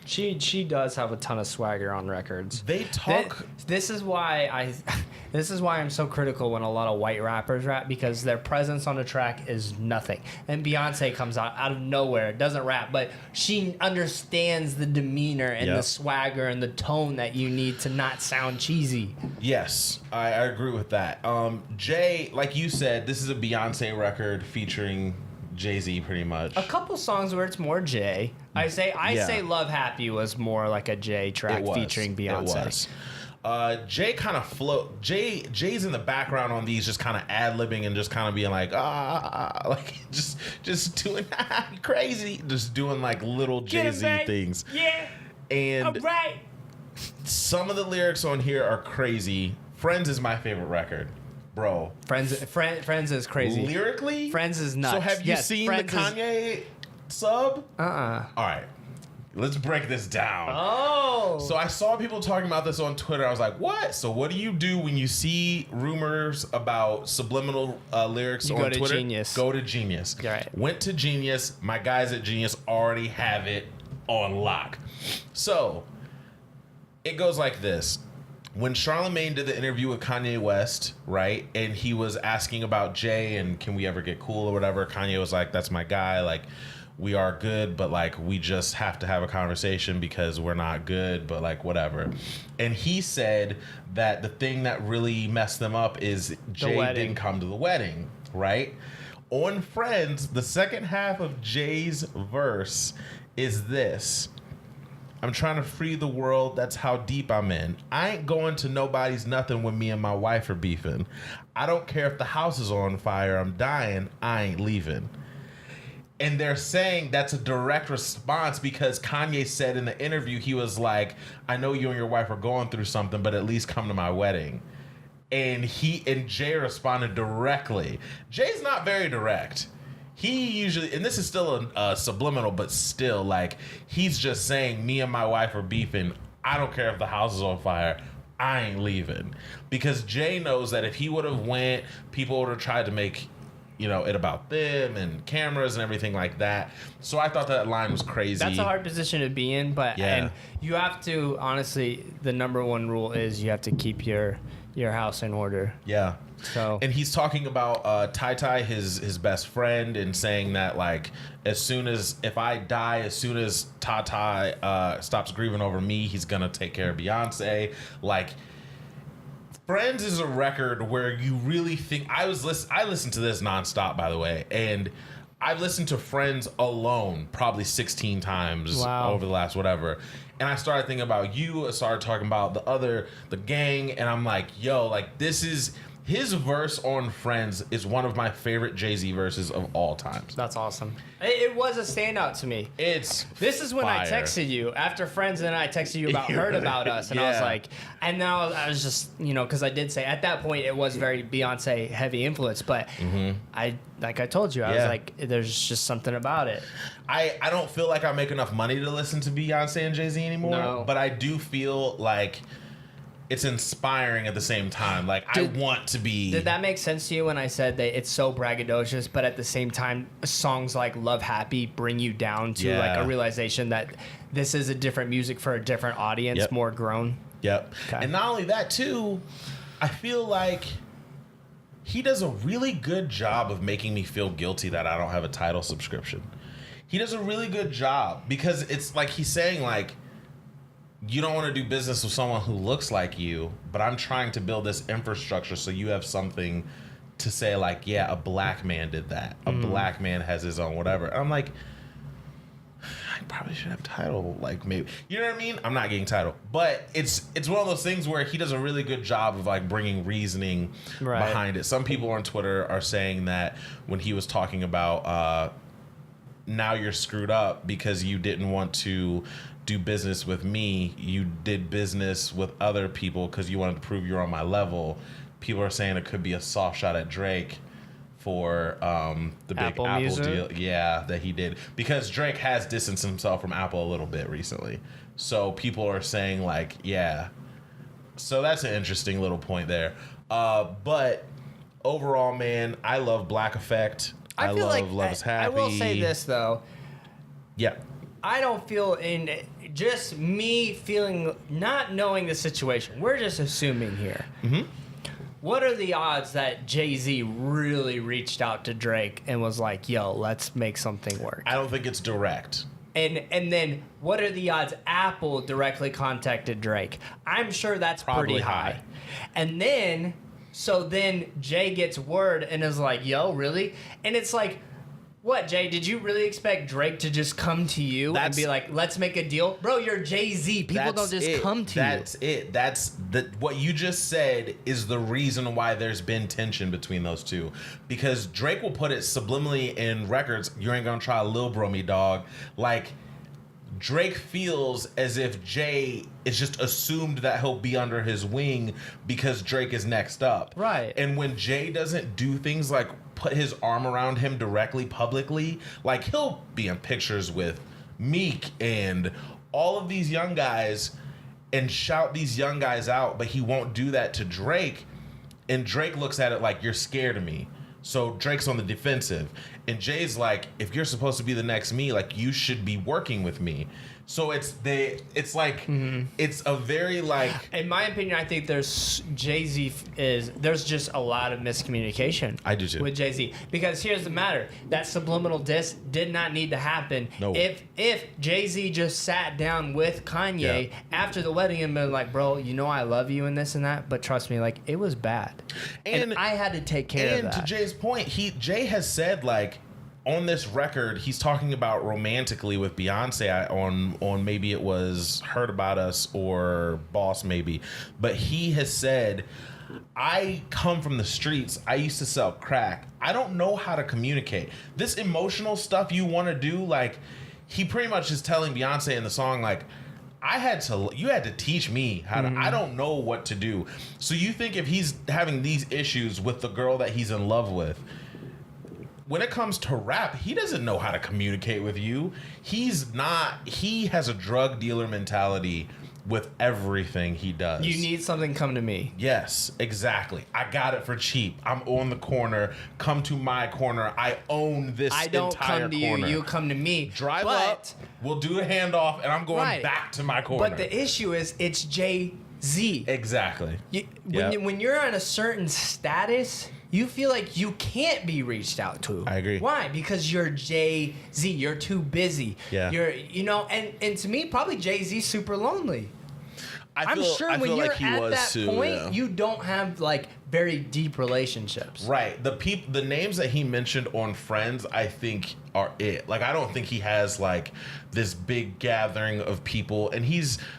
She does have a ton of swagger on records. They talk. This is why I'm so critical when a lot of white rappers rap, because their presence on the track is nothing. And Beyonce comes out of nowhere, doesn't rap, but she understands the demeanor and the swagger and the tone that you need to not sound cheesy. Yes, I agree with that. Jay, like you said, this is a Beyonce record featuring Jay Z pretty much. A couple songs where it's more Jay. I say Love Happy was more like a Jay track featuring Beyonce. It was. Jay kind of float. Jay's in the background on these, just kind of ad-libbing and just kind of being like, like just doing crazy, just doing like little Jay Z things. Yeah. And all right. Some of the lyrics on here are crazy. Friends is my favorite record. Bro, Friends is crazy. Lyrically, Friends is nuts. So have you seen the Kanye sub? All right, let's break this down. Oh. So I saw people talking about this on Twitter. I was like, what? So what do you do when you see rumors about subliminal lyrics on Twitter? Go to Genius. Go to Genius. Right. Went to Genius. My guys at Genius already have it on lock. So it goes like this. When Charlamagne did the interview with Kanye West, right, and he was asking about Jay and can we ever get cool or whatever, Kanye was like, that's my guy, like, we are good, but, like, we just have to have a conversation because we're not good, but, like, whatever. And he said that the thing that really messed them up is Jay didn't come to the wedding, right? On Friends, the second half of Jay's verse is this. I'm trying to free the world, that's how deep I'm in. I ain't going to nobody's nothing when me and my wife are beefing. I don't care if the house is on fire, I'm dying, I ain't leaving. And they're saying that's a direct response because Kanye said in the interview, he was like, I know you and your wife are going through something, but at least come to my wedding. And Jay responded directly. Jay's not very direct. He usually, and this is still a subliminal, but still, like, he's just saying, me and my wife are beefing. I don't care if the house is on fire. I ain't leaving. Because Jay knows that if he would have went, people would have tried to make, you know, it about them and cameras and everything like that. So I thought that line was crazy. That's a hard position to be in, but and you have to, honestly, the number one rule is you have to keep your house in order. Yeah. So, and he's talking about Tai, his best friend, and saying that, like, if I die, as soon as Tai stops grieving over me, he's gonna take care of Beyonce. Like, Friends is a record where you really think. I listened to this nonstop, by the way, and I've listened to Friends alone probably 16 times over the last whatever. And I started thinking about you. I started talking about the gang, and I'm like, yo, like, this is. His verse on Friends is one of my favorite Jay Z verses of all times. That's awesome. It was a standout to me. This is when fire. I texted you after Friends, and I texted you about Heard About Us, and I was like, and now I was just, because I did say at that point it was very Beyonce heavy influence, but I told you, I was like, there's just something about it. I don't feel like I make enough money to listen to Beyonce and Jay Z anymore, but I do feel like it's inspiring at the same time. Like, I want to be... Did that make sense to you when I said that it's so braggadocious, but at the same time, songs like Love Happy bring you down to like a realization that this is a different music for a different audience, more grown? Yep. Okay. And not only that, too, I feel like he does a really good job of making me feel guilty that I don't have a Tidal subscription. He does a really good job because it's like he's saying, like, you don't want to do business with someone who looks like you, but I'm trying to build this infrastructure so you have something to say, like, yeah, a black man did that. A black man has his own whatever. And I'm like, I probably should have Tidal, like, maybe. You know what I mean? I'm not getting Tidal. But it's one of those things where he does a really good job of, like, bringing reasoning behind it. Some people on Twitter are saying that when he was talking about now you're screwed up because you didn't want to do business with me, you did business with other people because you wanted to prove you're on my level. People are saying it could be a soft shot at Drake for the big Apple deal, that he did, because Drake has distanced himself from Apple a little bit recently. So people are saying, like, so that's an interesting little point there. But overall, man, I love Black Effect. I feel love like Love Is Happy. I will say this though. Yeah. I don't feel just me feeling, not knowing the situation. We're just assuming here. Mm-hmm. What are the odds that Jay Z really reached out to Drake and was like, "Yo, let's make something work"? I don't think it's direct. And then what are the odds Apple directly contacted Drake? I'm sure that's probably pretty high. And then Jay gets word and is like, "Yo, really?" And it's like, what, Jay? Did you really expect Drake to just come to you and be like, "Let's make a deal"? Bro, you're Jay Z. People don't just come to you. That's it. That's what you just said is the reason why there's been tension between those two. Because Drake will put it subliminally in records, "You ain't gonna try Lil Bro me, dog." Like, Drake feels as if Jay is just assumed that he'll be under his wing because Drake is next up. Right. And when Jay doesn't do things like put his arm around him directly publicly, like, he'll be in pictures with Meek and all of these young guys and shout these young guys out, but he won't do that to Drake. And Drake looks at it like, "You're scared of me." So Drake's on the defensive. And Jay's like, "If you're supposed to be the next me, like, you should be working with me." So it's like, it's a very, like... In my opinion, I think there's just a lot of miscommunication. I do too. With Jay Z. Because here's the matter. That subliminal diss did not need to happen. No. If Jay Z just sat down with Kanye after the wedding and been like, "Bro, I love you and this and that, but trust me, like, it was bad. And I had to take care of that." And to Jay's point, Jay has said, like, on this record, he's talking about romantically with Beyonce on maybe it was Heard About Us or Boss maybe, but he has said, "I come from the streets. I used to sell crack. I don't know how to communicate. This emotional stuff you want to do," like, he pretty much is telling Beyonce in the song, like, you had to teach me how to, I don't know what to do. So you think if he's having these issues with the girl that he's in love with, when it comes to rap, he doesn't know how to communicate with you. He has a drug dealer mentality with everything he does. You need something, come to me. Yes, exactly. I got it for cheap. I'm on the corner. Come to my corner. I own this entire corner. I don't come to you. You come to me. Drive up. We'll do a handoff, and I'm going back to my corner. But the issue is, it's Jay Z. Exactly. When you're on a certain status, you feel like you can't be reached out to. I agree. Why? Because you're Jay Z. You're too busy. Yeah. And to me, probably Jay Z's super lonely. I'm sure I when feel you're like he at was that too, point, yeah. you don't have like very deep relationships. Right. The names that he mentioned on Friends, I think are it. Like, I don't think he has like this big gathering of people. And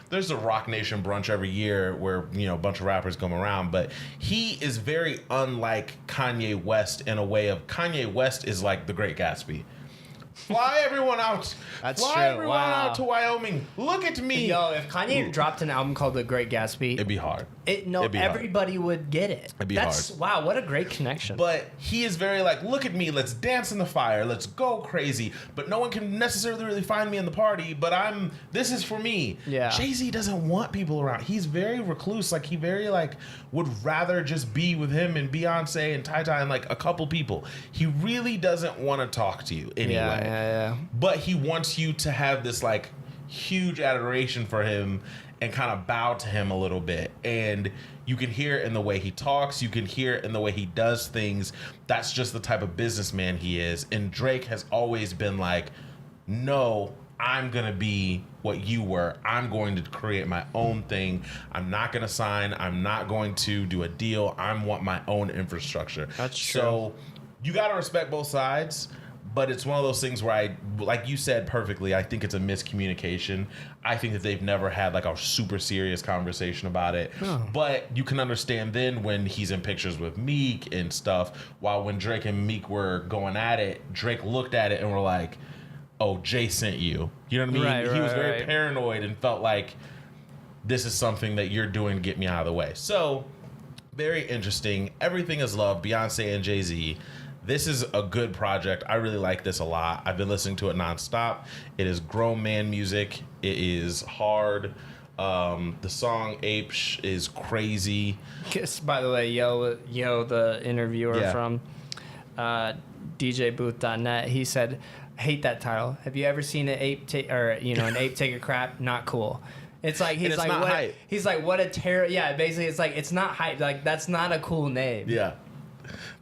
there's a Rock Nation brunch every year where, you know, a bunch of rappers come around, but he is very unlike Kanye West in a way of Kanye West is like the Great Gatsby. Fly everyone out. That's Fly true. everyone Wow. out to Wyoming. Look at me. Yo, if Kanye dropped an album called The Great Gatsby, It'd be hard. It'd be everybody would get it. It'd be hard. Wow, what a great connection. But he is very like, look at me, let's dance in the fire, let's go crazy. But no one can necessarily really find me in the party, but this is for me. Yeah. Jay Z doesn't want people around. He's very recluse. Like, he very like would rather just be with him and Beyonce and Ty and like a couple people. He really doesn't want to talk to you anyway. Yeah. But he wants you to have this like huge adoration for him and kind of bow to him a little bit. And you can hear it in the way he talks. You can hear it in the way he does things. That's just the type of businessman he is. And Drake has always been like, no, I'm going to be what you were. I'm going to create my own thing. I'm not going to sign. I'm not going to do a deal. I want my own infrastructure. That's true. So you got to respect both sides. But it's one of those things where like you said perfectly, I think it's a miscommunication. I think that they've never had like a super serious conversation about it. Oh. But you can understand then when he's in pictures with Meek and stuff, while when Drake and Meek were going at it, Drake looked at it and were like, oh, Jay sent you. You know what I mean? He was very paranoid and felt like this is something that you're doing to get me out of the way. So, very interesting. Everything is love, Beyonce and Jay Z. This is a good project. I really like this a lot. I've been listening to it nonstop. It is grown man music. It is hard. The song Ape is crazy. By the way, yo, the interviewer from DJBooth.net, he said, hate that title. Have you ever seen an ape take a crap? Not cool. It's like he's like what hype. He's like what a terror. Yeah, basically it's like it's not hype. Like that's not a cool name. Yeah,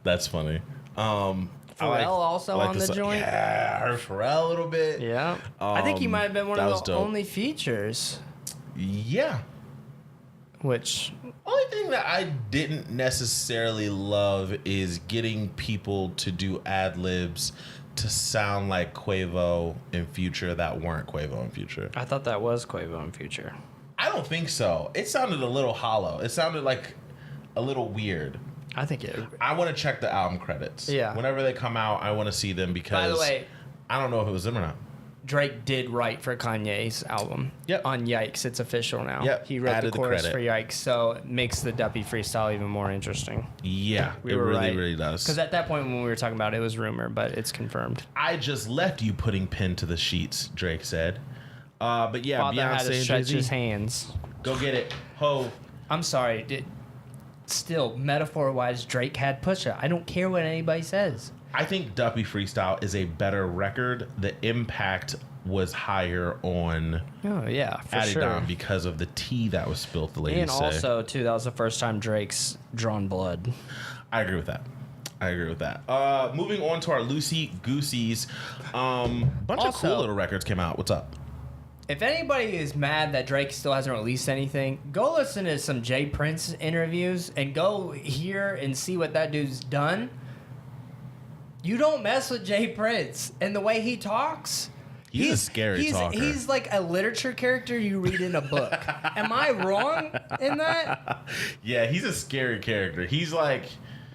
that's funny. Pharrell also on the joint. Yeah, I heard Pharrell a little bit. Yeah, I think he might have been one of the dope. only features. Yeah. Which only thing that I didn't necessarily love is getting people to do ad libs to sound like Quavo and Future that weren't Quavo and Future. I thought that was Quavo and Future. I don't think so. It sounded a little hollow. It sounded like a little weird. I think it. I want to check the album credits. Yeah. Whenever they come out, I want to see them because. By the way, I don't know if it was them or not. Drake did write for Kanye's album. Yep. On Yikes, it's official now. Yep. He wrote Added the chorus the for Yikes, so it makes the Duppy freestyle even more interesting. Yeah, We it were really, right. really does. Because at that point when we were talking about it, it was rumor, but it's confirmed. I just left you putting pen to the sheets, Drake said. But yeah, Father had Beyonce to and stretch Jay-Z. his hands. Go get it. Ho. I'm sorry. Still, metaphor-wise, Drake had Pusha. I don't care what anybody says. I think Duppy Freestyle is a better record. The impact was higher on Oh, yeah, for Adidon sure. because of the tea that was spilled, the ladies And say. also, too, that was the first time Drake's drawn blood. I agree with that. Moving on to our Lucy Goosies. Bunch of Also- cool little records came out. What's up? If anybody is mad that Drake still hasn't released anything, go listen to some Jay Prince interviews and go hear and see what that dude's done. You don't mess with Jay Prince and the way he talks. He's a scary talker. He's like a literature character you read in a book. Am I wrong in that? Yeah, he's a scary character. He's like...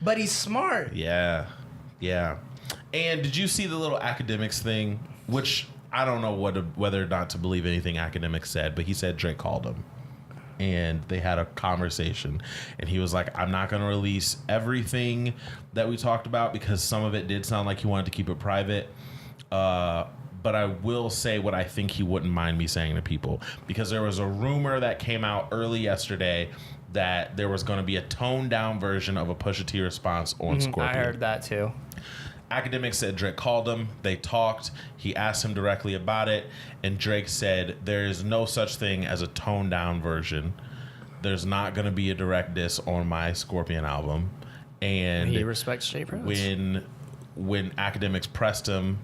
But he's smart. Yeah. And did you see the little academics thing? Which I don't know whether or not to believe anything academics said, but he said Drake called him. And they had a conversation. And he was like, I'm not going to release everything that we talked about because some of it did sound like he wanted to keep it private. But I will say what I think he wouldn't mind me saying to people. Because there was a rumor that came out early yesterday that there was going to be a toned-down version of a Pusha T response on Scorpion. I heard that too. Academics said Drake called him. They talked. He asked him directly about it. And Drake said, there is no such thing as a toned-down version. There's not going to be a direct diss on my Scorpion album. And He respects Jay Prince. when Academics pressed him,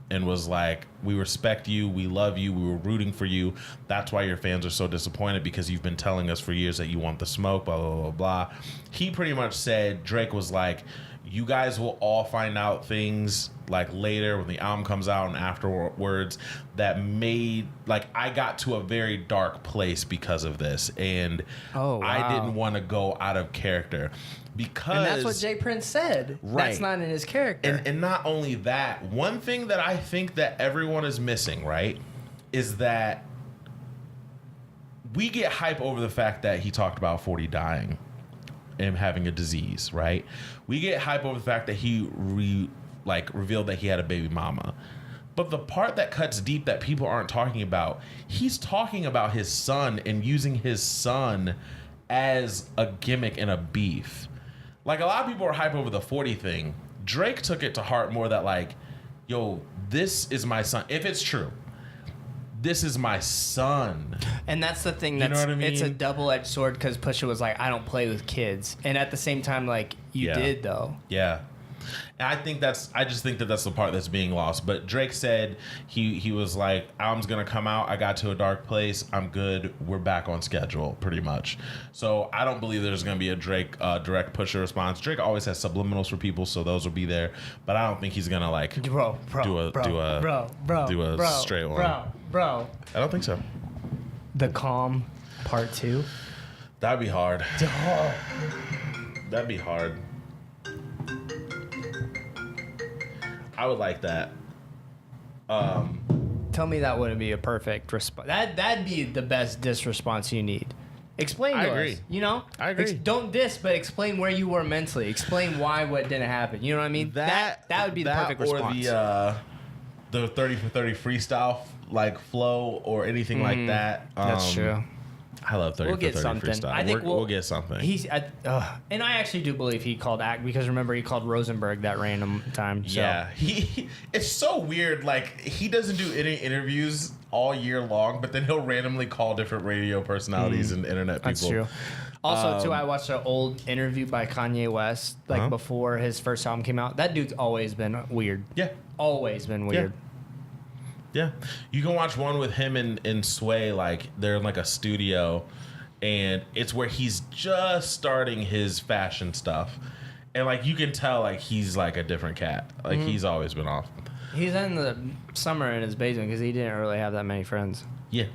and was like, we respect you, we love you, we were rooting for you. That's why your fans are so disappointed, because you've been telling us for years that you want the smoke, blah, blah, blah, blah. He pretty much said, Drake was like, you guys will all find out things like later when the album comes out and afterwards that made, like, I got to a very dark place because of this. And I didn't want to go out of character. Because, and that's what Jay Prince said. Right. That's not in his character. And not only that, one thing that I think that everyone is missing, right, is that we get hype over the fact that he talked about 40 dying and having a disease, right? We get hype over the fact that he revealed that he had a baby mama. But the part that cuts deep that people aren't talking about, he's talking about his son and using his son as a gimmick and a beef. Like, a lot of people are hype over the 40 thing. Drake took it to heart more that, like, yo, this is my son. If it's true, this is my son. And that's the thing. You know what I mean? It's a double-edged sword, because Pusha was like, I don't play with kids. And at the same time, like, you did, though. Yeah. And I just think that that's the part that's being lost. But Drake said he was like, album's gonna come out, I got to a dark place, I'm good, we're back on schedule, pretty much. So I don't believe there's gonna be a Drake direct Pusha response. Drake always has subliminals for people, so those will be there. But I don't think he's gonna like do a straight one. Bro. I don't think so. The Calm Part 2. That'd be hard. That'd be hard. I would like that. Tell me that wouldn't be a perfect response. That'd be the best diss response you need. Explain to us. You know? I agree. Don't diss, but explain where you were mentally. Explain why what didn't happen. You know what I mean? That would be the perfect response. Or the 30 for 30 freestyle like flow or anything like that. That's true. I love 30 We'll for get 30 something. freestyle. I think we'll get something. And I actually do believe he called Act, because remember he called Rosenberg that random time. So. Yeah, it's so weird. Like, he doesn't do any interviews all year long, but then he'll randomly call different radio personalities and internet people. That's true. Also, too, I watched an old interview by Kanye West, like before his first album came out. That dude's always been weird. Yeah, always been weird. Yeah, you can watch one with him and Sway, like they're in like a studio, and it's where he's just starting his fashion stuff, and like you can tell like he's like a different cat. Like he's always been off. He's in the summer in his basement because he didn't really have that many friends. Yeah,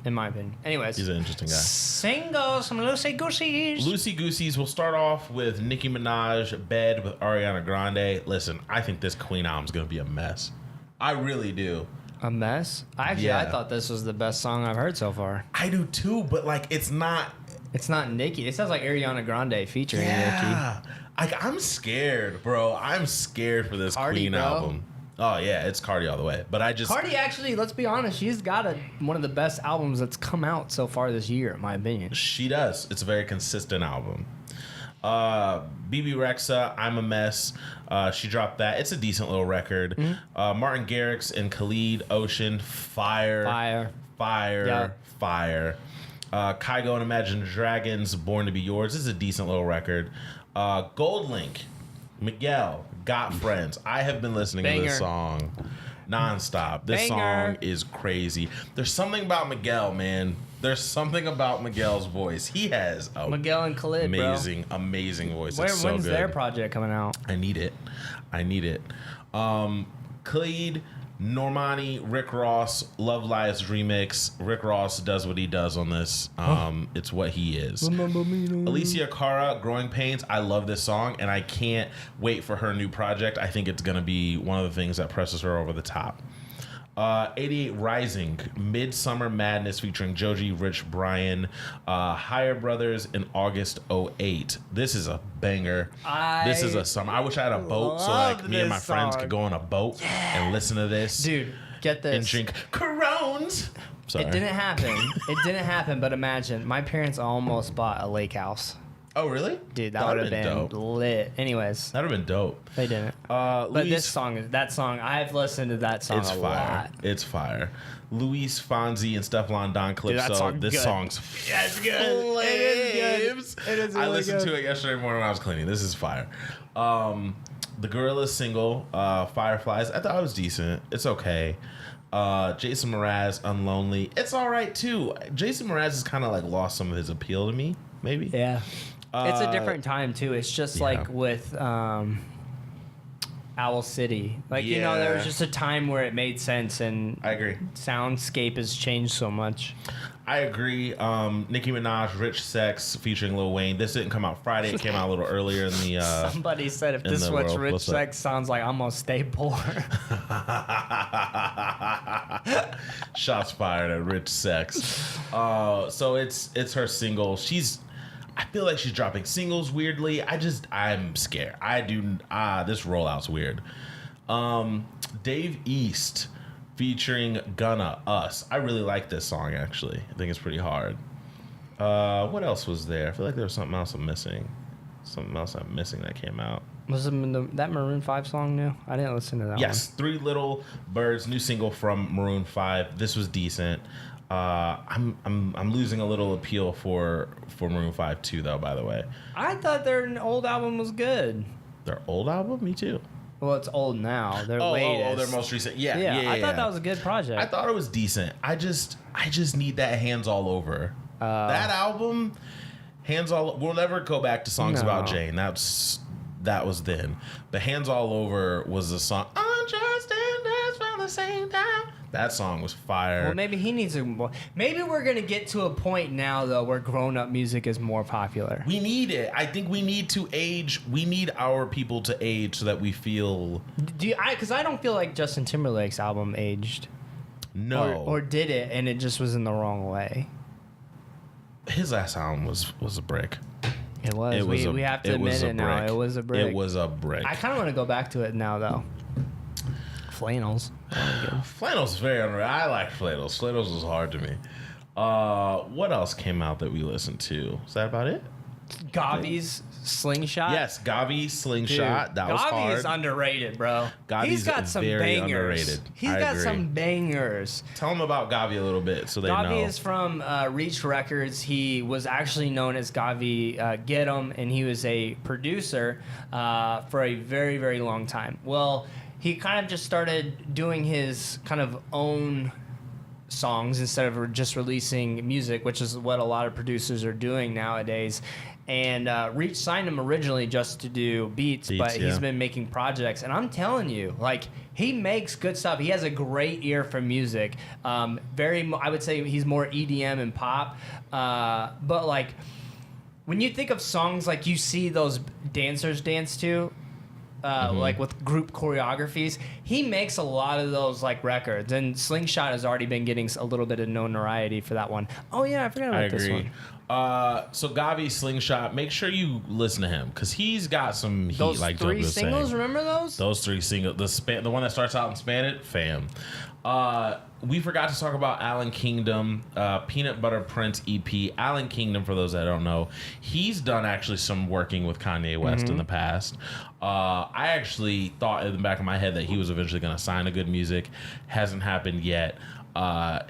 in my opinion. Anyways, he's an interesting guy. Single, some loosey gooseys. Loosey gooseys. We'll start off with Nicki Minaj, Bed with Ariana Grande. Listen, I think this Queen album's gonna be a mess. I really do. A mess? I thought this was the best song I've heard so far. I do too, but like it's not. It's not Nicki. It sounds like Ariana Grande featuring Nicki. Like, I'm scared, bro. I'm scared for this Cardi, Queen bro. album. Oh yeah, it's Cardi all the way. But Cardi actually, let's be honest, she's got one of the best albums that's come out so far this year, in my opinion. She does. It's a very consistent album. BB Rexa, I'm a Mess. She dropped that. It's a decent little record. Mm-hmm. Martin Garrix and Khalid, Ocean, Fire. Kygo and Imagine Dragons, Born to Be Yours. This is a decent little record. Goldlink, Miguel, Got Friends. I have been listening to this song nonstop. This song is crazy. There's something about Miguel, man. There's something about Miguel's voice. He has a Miguel and Khalid, amazing voice. It's so when's good. their project coming out? I need it. Khalid, Normani, Rick Ross, Love Lies remix. Rick Ross does what he does on this. It's what he is. Alicia Cara, Growing Pains. I love this song, and I can't wait for her new project. I think it's going to be one of the things that presses her over the top. 88 Rising, Midsummer Madness featuring Joji, Rich Brian, Higher Brothers in August 08. This is a banger. This is a summer. I wish I had a boat so like me and my friends could go on a boat and listen to this. Dude, get this. And drink Corones. Sorry. It didn't happen, but imagine, my parents almost bought a lake house. Oh, really? Dude, that would have been lit. Anyways. That would have been dope. They didn't. But that song, I've listened to that song a lot. It's fire. Luis Fonsi and Stefflon Don Calypso. This song's it's good. It is good. It is really I listened good. to it yesterday morning when I was cleaning. This is fire. The Gorillaz single, Fireflies, I thought it was decent. It's okay. Jason Mraz, Unlonely. It's all right, too. Jason Mraz has kind of like lost some of his appeal to me, maybe. Yeah. It's a different time, too. It's just like with Owl City. Like, you know, there was just a time where it made sense, and I agree. Soundscape has changed so much. I agree. Nicki Minaj, Rich Sex featuring Lil Wayne. This didn't come out Friday. It came out a little earlier in the. Somebody said if this was Rich Sex sounds like I'm gonna stay poor. Shots fired at Rich Sex. So it's her single. I feel like she's dropping singles weirdly. I'm scared. This rollout's weird. Dave East featuring Gunna, Us. I really like this song, actually. I think it's pretty hard. What else was there? I feel like there was something else I'm missing. Something else I'm missing that came out. Was it that Maroon 5 song new? I didn't listen to that one. Yes, Three Little Birds, new single from Maroon 5. This was decent. I'm losing a little appeal for Maroon 5 too, though, by the way. I thought their old album was good. Their old album? Me too. Well, it's old now. Their latest. Their most recent. Yeah. I thought that was a good project. I thought it was decent. I just need that Hands All Over. That album, Hands All. We'll never go back to songs about Jane. That was then. But Hands All Over was a song. Unjust and dance from the same time. That song was fire. Well, maybe he needs a. Maybe we're gonna get to a point now though where grown-up music is more popular. We need it. I think we need to age. We need our people to age so that we feel. Because I don't feel like Justin Timberlake's album aged. No. Or did it, and it just was in the wrong way. His last album was a brick. It was. We have to admit it now. It was a brick. It was a brick. I kind of want to go back to it now though. Flannels. Flannels is very underrated. I like Flannels. Flannels was hard to me. What else came out that we listened to? Is that about it? Gavi's Slingshot. Yes, Gavi Slingshot. Dude, that was hard. Gavi is underrated, bro. Gavi's got some very bangers. Underrated. He's got some bangers. Tell them about Gavi a little bit so they know. Gavi is from Reach Records. He was actually known as Gavi Get 'Em, and he was a producer for a very, very long time. Well, he kind of just started doing his kind of own songs instead of just releasing music, which is what a lot of producers are doing nowadays. And Reach signed him originally just to do beats, but he's been making projects. And I'm telling you, like, he makes good stuff. He has a great ear for music. I would say he's more EDM and pop. But, like, when you think of songs like you see those dancers dance to, like with group choreographies, he makes a lot of those like records, and Slingshot has already been getting a little bit of notoriety for that one. Oh yeah, I forgot about this one. So Gavi Slingshot, make sure you listen to him because he's got some heat. Those like three Joe was singles, saying. remember those? Those three singles, the one that starts out in Spanish, fam. We forgot to talk about Alan Kingdom, Peanut Butter Prince EP. Alan Kingdom, for those that don't know, he's done actually some working with Kanye West in the past. I actually thought in the back of my head that he was eventually going to sign to Good Music. Hasn't happened yet. I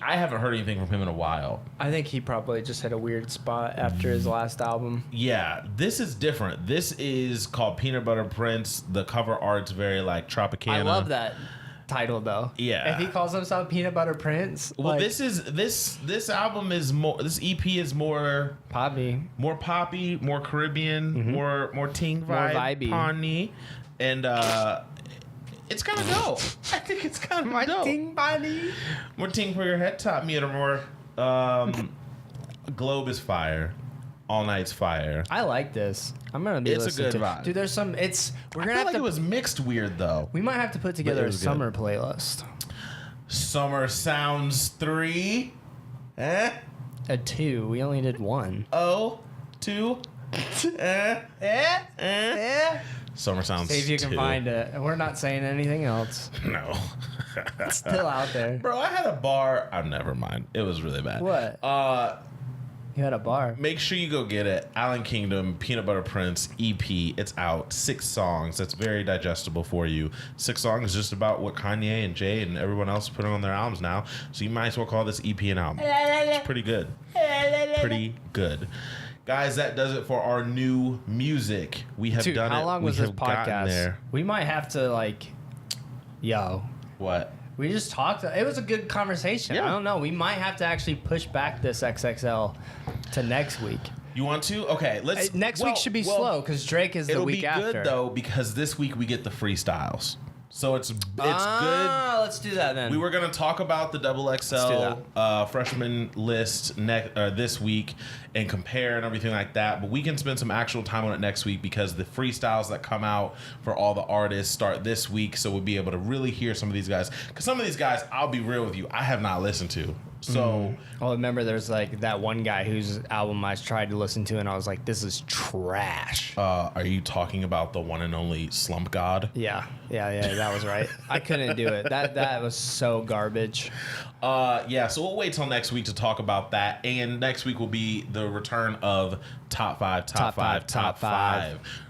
haven't heard anything from him in a while. I think he probably just had a weird spot after his last album. Yeah, this is different. This is called Peanut Butter Prince. The cover art's very like Tropicana. I love that title though. Yeah. If he calls himself Peanut Butter Prince. Well, like, this album is more. This EP is more poppy, more Caribbean, more ting vibe, more vibey, Pawnee, and it's kind of dope. I think it's kind of dope. Ting body. More ting for your head top meter, more Globe is fire. All Night's fire. I like this. I'm gonna be listening to it. It's a good vibe. Dude, there's some. We're gonna feel have like to. It was mixed weird though. We might have to put together a summer playlist. Summer Sounds 3. A 2. We only did 1. Oh, 2. Summer Sounds 2. See if you can find it. We're not saying anything else. No. It's still out there. Bro, I had a bar. Oh, never mind. It was really bad. What? You had a bar. Make sure you go get it. Alan Kingdom, Peanut Butter Prince, EP. It's out. 6 songs. That's very digestible for you. 6 songs just about what Kanye and Jay and everyone else is putting on their albums now. So you might as well call this EP an album. It's pretty good. Pretty good. Guys, that does it for our new music. We have done it. How long was this podcast? There. We might have to What? We just talked. It was a good conversation. Yeah. I don't know. We might have to actually push back this XXL to next week. You want to? Okay, let's. Next week should be slow because Drake is the week after. It'll be good though because this week we get the freestyles. So it's good. Let's do that then. We were gonna talk about the XXL freshman list this week and compare and everything like that. But we can spend some actual time on it next week because the freestyles that come out for all the artists start this week. So we'll be able to really hear some of these guys. Because some of these guys, I'll be real with you, I have not listened to. So, I remember there's like that one guy whose album I tried to listen to, and I was like, "This is trash." Are you talking about the one and only Slump God? Yeah, that was right. I couldn't do it. That was so garbage. Yeah. So we'll wait till next week to talk about that, and next week will be the return of top five. We're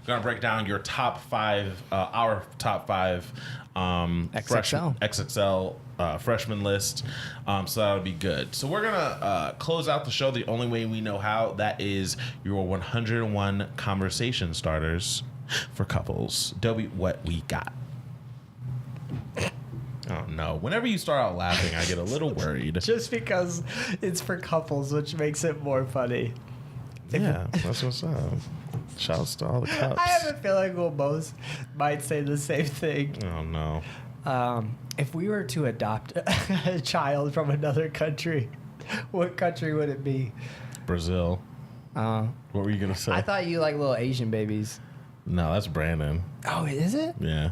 gonna break down your top five, our top five. XXL freshman list, so that'll be good. So we're gonna close out the show the only way we know how. That is your 101 conversation starters for couples. Dobie, what we got? Oh no! Whenever you start out laughing, I get a little worried. Just because it's for couples, which makes it more funny. Yeah, that's what's up. Shouts to all the cups. I have a feeling we'll both might say the same thing. Oh no! If we were to adopt a child from another country, what country would it be? Brazil. What were you gonna say? I thought you like little Asian babies. No, that's Brandon. Oh, is it? Yeah.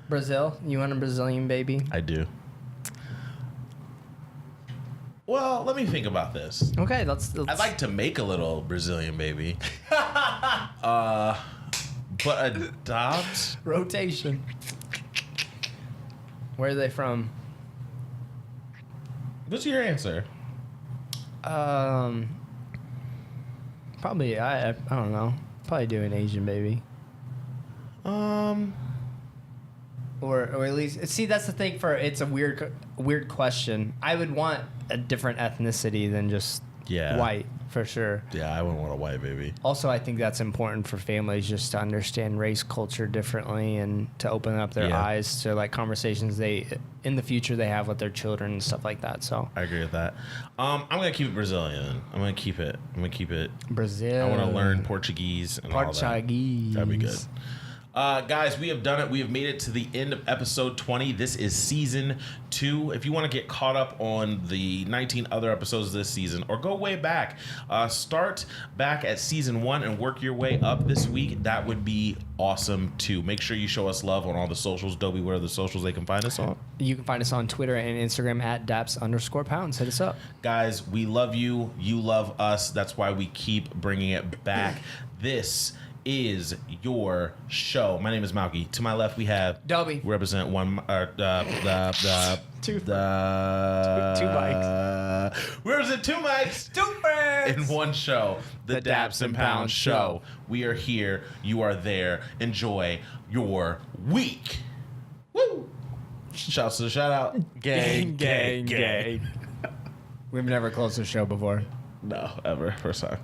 Brazil? You want a Brazilian baby? I do. Well, let me think about this. Okay, let's I'd like to make a little Brazilian baby. But adopt? rotation. Where are they from? What's your answer? Probably I don't know. Probably do an Asian baby. Or at least see that's the thing for it's a weird question. I would want a different ethnicity than just white for sure. Yeah, I wouldn't want a white baby. Also, I think that's important for families just to understand race culture differently and to open up their eyes to like conversations they in the future they have with their children and stuff like that. So I agree with that. I'm gonna keep it Brazilian. I'm gonna keep it Brazil. I want to learn Portuguese and all that. That'd be good. Guys, we have done it. We have made it to the end of episode 20. This is season 2. If you want to get caught up on the 19 other episodes this season or go way back, start back at season 1 and work your way up this week. That would be awesome too. Make sure you show us love on all the socials. Dobie, where are the socials they can find us on? You can find us on Twitter and Instagram at Daps_pounds. Hit us up. Guys, we love you. You love us. That's why we keep bringing it back. This is your show. My name is Malky. To my left, we have Dobie. We represent two mics. We represent two mics, two friends in one show. The Daps and Pounds Show. We are here. You are there. Enjoy your week. Woo! Shouts to the shout out. Gang. We've never closed the show before. No, ever. First time.